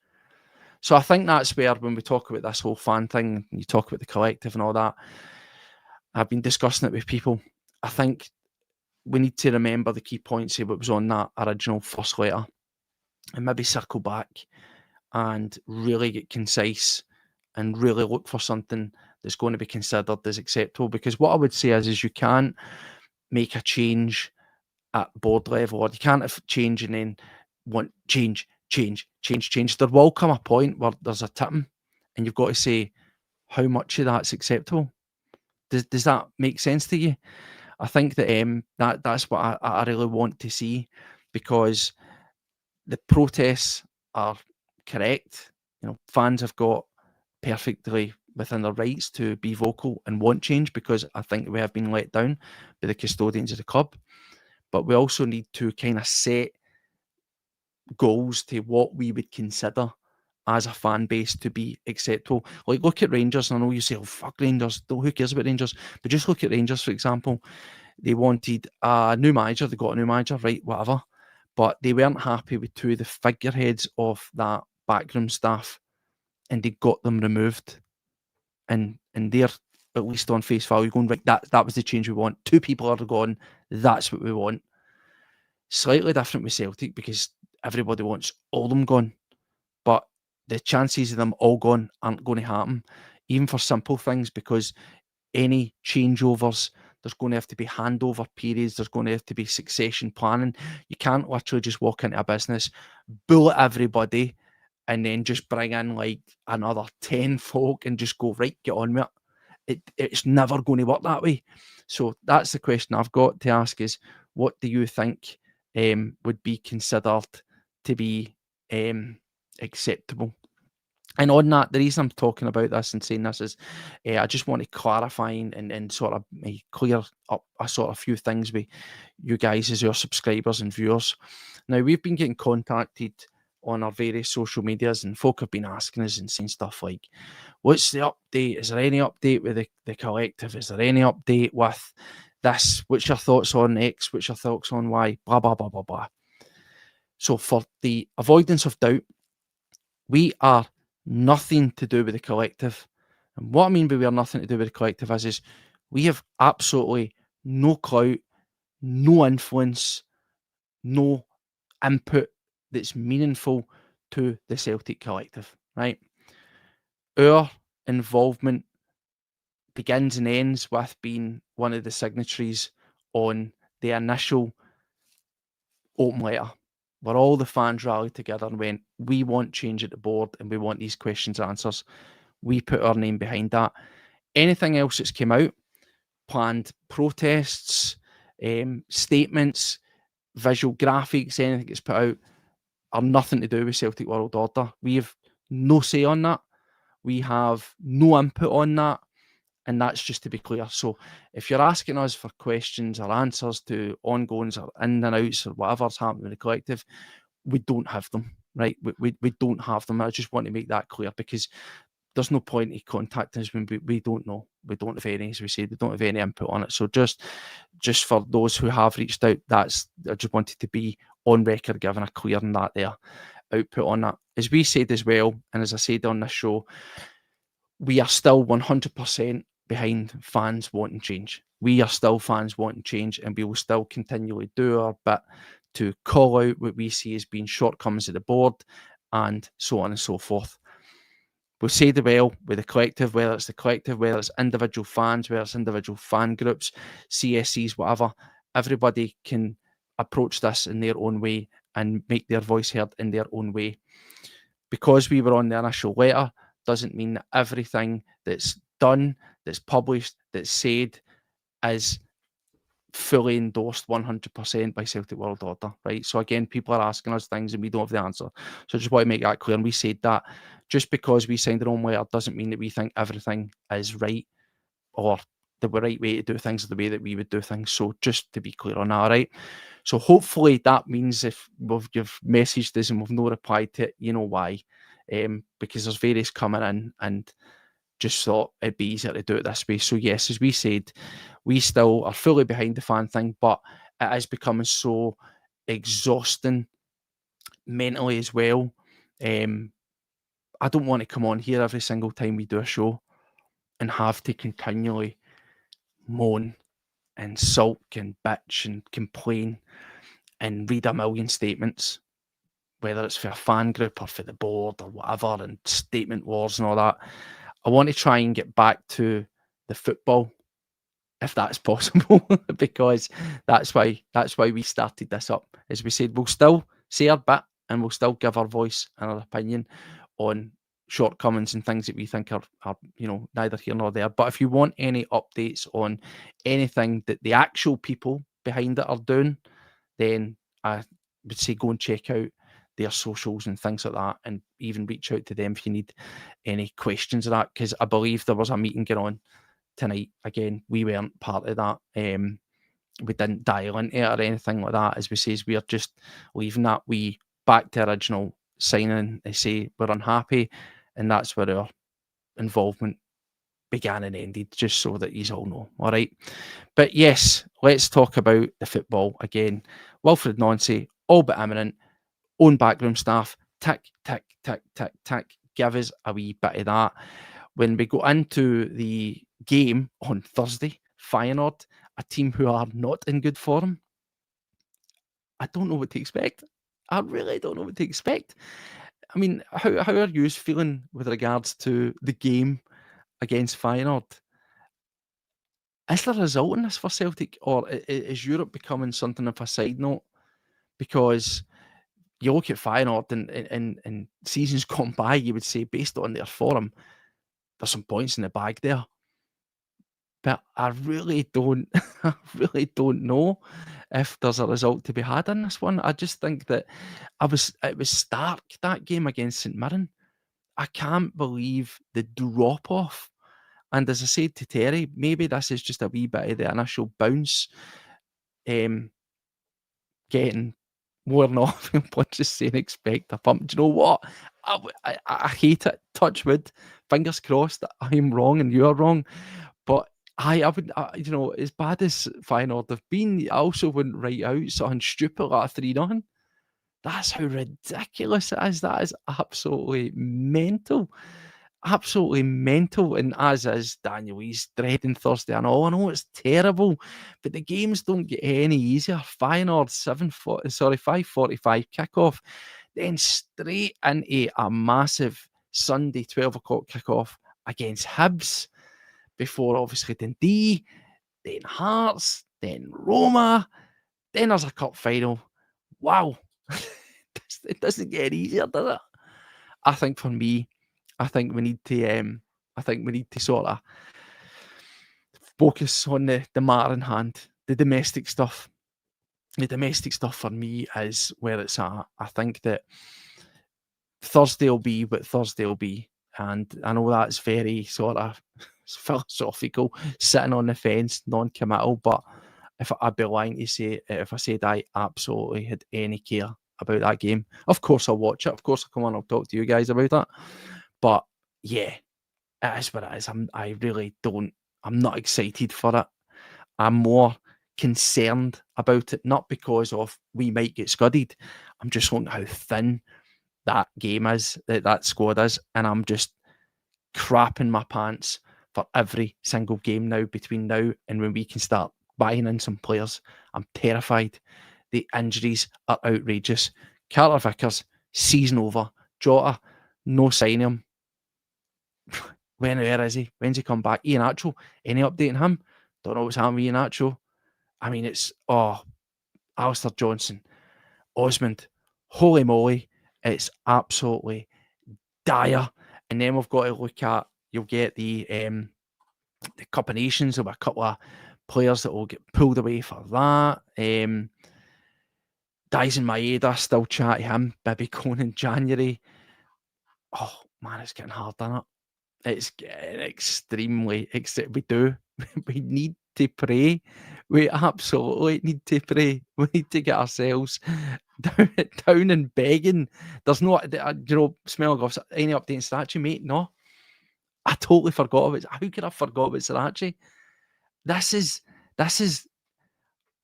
So I think that's where, when we talk about this whole fan thing, you talk about the collective and all that, I've been discussing it with people. I think we need to remember the key points of what was on that original first letter and maybe circle back and really get concise and really look for something that's going to be considered as acceptable. Because what I would say is you can't make a change at board level, or you can't have change and then want change. There will come a point where there's a tipping and you've got to say how much of that's acceptable. Does that make sense to you? I think that that's what I really want to see, because the protests are correct. Fans have got perfectly within their rights to be vocal and want change, because I think we have been let down by the custodians of the club. But we also need to kind of set goals to what we would consider as a fan base to be acceptable. Like, look at Rangers, and I know you say, oh, fuck Rangers, who cares about Rangers? But just look at Rangers, for example. They wanted a new manager, they got a new manager, right, whatever. But they weren't happy with 2 of the figureheads of that backroom staff, and they got them removed. And they're, at least on face value, going, right, that was the change we want. 2 people are gone, that's what we want. Slightly different with Celtic, because everybody wants all of them gone. But the chances of them all gone aren't going to happen, even for simple things, because any changeovers, there's going to have to be handover periods, there's going to have to be succession planning. You can't literally just walk into a business, bullet everybody, and then just bring in like another 10 folk and just go, right, get on with it. It's never going to work that way. So that's the question I've got to ask is, what do you think would be considered to be acceptable? And on that, the reason I'm talking about this and saying this is I just want to clarify and sort of clear up a sort of few things with you guys as your subscribers and viewers. Now, we've been getting contacted on our various social medias, and folk have been asking us and saying stuff like, what's the update? Is there any update with the collective? Is there any update with this? What's your thoughts on X? What's your thoughts on Y? Blah, blah, blah, blah, blah. So for the avoidance of doubt, we are nothing to do with the collective. And what I mean by we are nothing to do with the collective is we have absolutely no clout, no influence, no input that's meaningful to the Celtic collective, right? Our involvement begins and ends with being one of the signatories on the initial open letter, where all the fans rallied together and went, we want change at the board and we want these questions answers. We put our name behind that. Anything else that's came out, planned protests, statements, visual graphics, anything that's put out, are nothing to do with Celtic World Order. We have no say on that. We have no input on that. And that's just to be clear. So if you're asking us for questions or answers to ongoings or in and outs or whatever's happening in the collective, we don't have them, right? We don't have them. I just want to make that clear because there's no point in contacting us when we don't know. We don't have any, as we said, we don't have any input on it. So just for those who have reached out, I just wanted to be on record giving a clear and that there output on that. As we said as well, and as I said on this show, we are still 100% behind fans wanting change. We are still fans wanting change, and we will still continually do our bit to call out what we see as being shortcomings of the board and so on and so forth. We'll say the well with the collective, whether it's the collective, whether it's individual fans, whether it's individual fan groups, CSCs, whatever. Everybody can approach this in their own way and make their voice heard in their own way. Because we were on the initial letter doesn't mean that everything that's done, that's published, that's said is fully endorsed 100% by Celtic World Order, right? So again, people are asking us things and we don't have the answer. So I just want to make that clear. And we said that just because we signed our own letter doesn't mean that we think everything is right or the right way to do things or the way that we would do things. So just to be clear on that, right? So hopefully that means if you've messaged us and we've no replied to it, you know why. Because there's various coming in and just thought it'd be easier to do it this way. So yes, as we said, we still are fully behind the fan thing, but it is becoming so exhausting mentally as well. I don't want to come on here every single time we do a show and have to continually moan and sulk and bitch and complain and read a million statements, whether it's for a fan group or for the board or whatever, and statement wars and all that. I want to try and get back to the football, if that's possible, because that's why we started this up. As we said, we'll still say our bit and we'll still give our voice and our opinion on shortcomings and things that we think are neither here nor there. But if you want any updates on anything that the actual people behind it are doing, then I would say go and check out their socials and things like that, and even reach out to them if you need any questions of that, because I believe there was a meeting going on tonight. Again, we weren't part of that. We didn't dial into it or anything like that. As we say, we are just leaving that we back to original signing. They say we're unhappy, and that's where our involvement began and ended, just so that you all know. All right. But yes, let's talk about the football again. Wilfred Nancy, all but imminent, own backroom staff, tick, tick, tick, tick, tick. Give us a wee bit of that. When we go into the game on Thursday, Feyenoord, a team who are not in good form, I don't know what to expect. I really don't know what to expect. I mean, how are you feeling with regards to the game against Feyenoord? Is there a result in this for Celtic, or is Europe becoming something of a side note? Because you look at Feyenoord and seasons gone by, you would say, based on their form, there's some points in the bag there. But I really don't know if there's a result to be had in this one. I just think that it was stark, that game against St Mirren. I can't believe the drop off. And as I said to Terry, maybe this is just a wee bit of the initial bounce, getting worn off and punches saying expect a pump. Do you know what? I hate it. Touch wood. Fingers crossed that I'm wrong and you're wrong. But I would, you know, as bad as Feyenoord have been, I also wouldn't write out something stupid like a 3-0. That's how ridiculous it is. That is absolutely mental. Absolutely mental. And as is Daniel, he's dreading Thursday. I know it's terrible, but the games don't get any easier. Feyenoord 5:45 kickoff, then straight into a massive Sunday 12 o'clock kickoff against Hibs, before obviously Dundee, then Hearts, then Roma, then there's a cup final. Wow. It doesn't get any easier, does it? I think for me, I think we need to sort of focus on the matter in hand, the domestic stuff. The domestic stuff for me is where it's at. I think that Thursday will be what Thursday will be. And I know that's very sort of philosophical, sitting on the fence, non-committal, but if I'd be lying to say, if I said I absolutely had any care about that game, of course I'll watch it. Of course I'll come on, I'll talk to you guys about it. But yeah, it is what it is. I'm not excited for it. I'm more concerned about it, not because of we might get scudded. I'm just looking at how thin that game is, that squad is, and I'm just crapping my pants for every single game now between now and when we can start buying in some players. I'm terrified. The injuries are outrageous. Carter Vickers, season over. Jota, no sign of him. Where is he? When's he come back? Ian Atcho, any update on him? Don't know what's happening with Ian Atcho. I mean, it's, Alistair Johnson, Osmond, holy moly, it's absolutely dire. And then we've got to look at, you'll get the Cup of Nations. There'll be a couple of players that will get pulled away for that. Dyson Maeda, still chat to him, maybe going in January. Oh man, it's getting hard, isn't it? It's getting extremely. We need to pray. We absolutely need to pray. We need to get ourselves down and begging. There's no, smelling off any update in Sriracha, mate. No, I totally forgot about it. How could I forgot about Sriracha? This is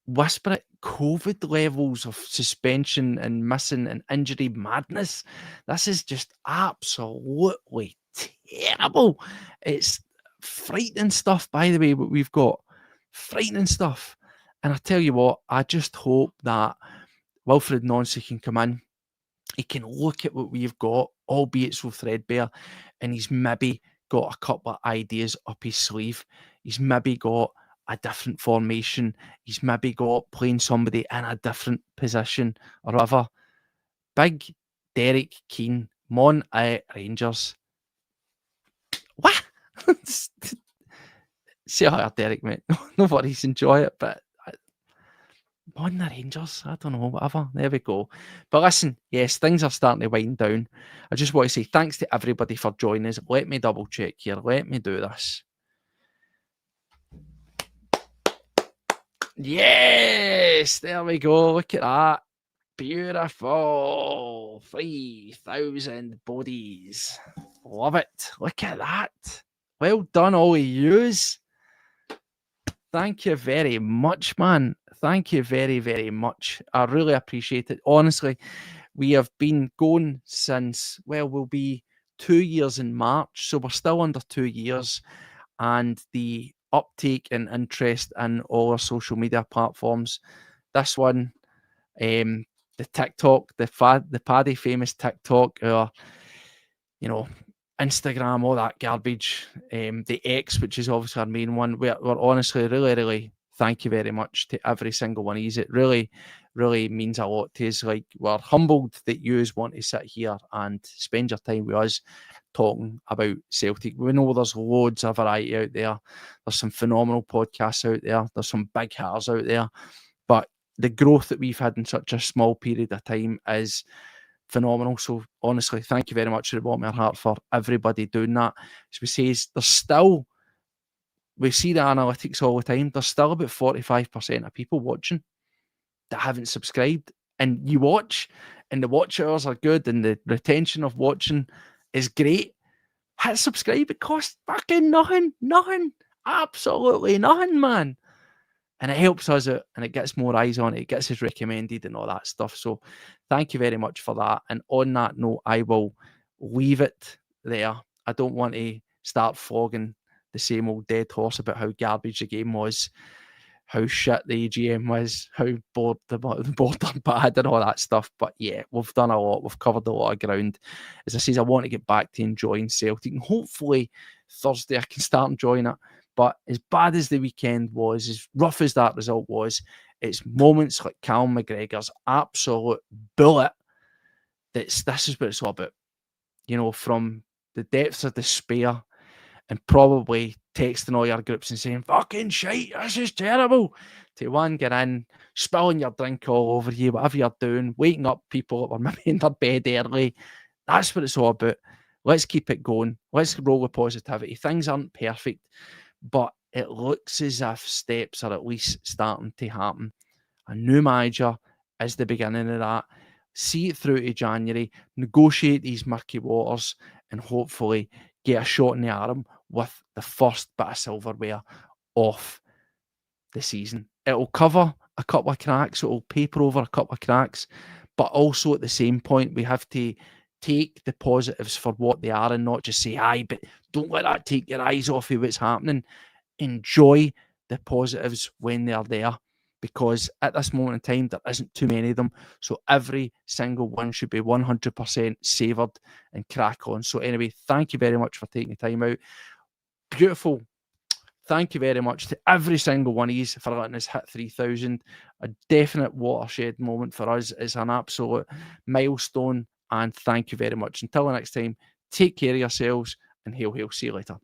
whisper it, COVID levels of suspension and missing and injury madness. This is just absolutely terrible. It's frightening stuff, by the way, what we've got. Frightening stuff. And I tell you what, I just hope that Wilfred Nancy can come in. He can look at what we've got, albeit so threadbare, and he's maybe got a couple of ideas up his sleeve. He's maybe got a different formation. He's maybe got playing somebody in a different position or whatever. Big Derek Keane, Mon Rangers. What? See how Derek, mate. No worries, enjoy it, but on the Rangers, I don't know, whatever. There we go. But listen, yes, things are starting to wind down. I just want to say thanks to everybody for joining us. Let me double check here. Let me do this. Yes, there we go. Look at that. Beautiful. 3,000 bodies. Love it. Look at that. Well done, all of yous. Thank you very much, man. Thank you very, very much. I really appreciate it. Honestly, we have been going since, well, we'll be 2 years in March, so we're still under 2 years. And the uptake and interest in all our social media platforms, this one, the TikTok, the Paddy famous TikTok, or, Instagram, all that garbage, the X, which is obviously our main one. We're honestly really, really thank you very much to every single one of you. It really, really means a lot to us. Like, we're humbled that you want to sit here and spend your time with us talking about Celtic. We know there's loads of variety out there. There's some phenomenal podcasts out there. There's some big hitters out there. But the growth that we've had in such a small period of time is phenomenal. So honestly, thank you very much to the bottom of my heart for everybody doing that. As we say, there's still, we see the analytics all the time, there's still about 45% of people watching that haven't subscribed. And you watch, and the watch hours are good, and the retention of watching is great. Hit subscribe. It costs fucking nothing. Absolutely nothing, man. And it helps us out, and it gets more eyes on it. It gets us recommended and all that stuff. So thank you very much for that. And on that note, I will leave it there. I don't want to start flogging the same old dead horse about how garbage the game was, how shit the AGM was, how bored the board are bad and all that stuff. But yeah, we've done a lot. We've covered a lot of ground. As I say, I want to get back to enjoying Celtic. And hopefully Thursday I can start enjoying it. But as bad as the weekend was, as rough as that result was, it's moments like Callum McGregor's absolute bullet. This is what it's all about. You know, from the depths of despair and probably texting all your groups and saying, fucking shite, this is terrible, to one, get in, spilling your drink all over you, whatever you're doing, waking up people that were maybe in their bed early. That's what it's all about. Let's keep it going. Let's roll with positivity. Things aren't perfect, but it looks as if steps are at least starting to happen. A new manager is the beginning of that. See it through to January, negotiate these murky waters, and hopefully get a shot in the arm with the first bit of silverware off the season. It'll cover a couple of cracks, it'll paper over a couple of cracks, but also at the same point, we have to take the positives for what they are and not just say, aye, but don't let that take your eyes off of what's happening. Enjoy the positives when they're there, because at this moment in time, there isn't too many of them. So every single one should be 100% savoured and crack on. So anyway, thank you very much for taking the time out. Beautiful. Thank you very much to every single one of you for letting us hit 3,000. A definite watershed moment for us. It's an absolute milestone. And thank you very much. Until the next time, take care of yourselves, and hail, hail. See you later.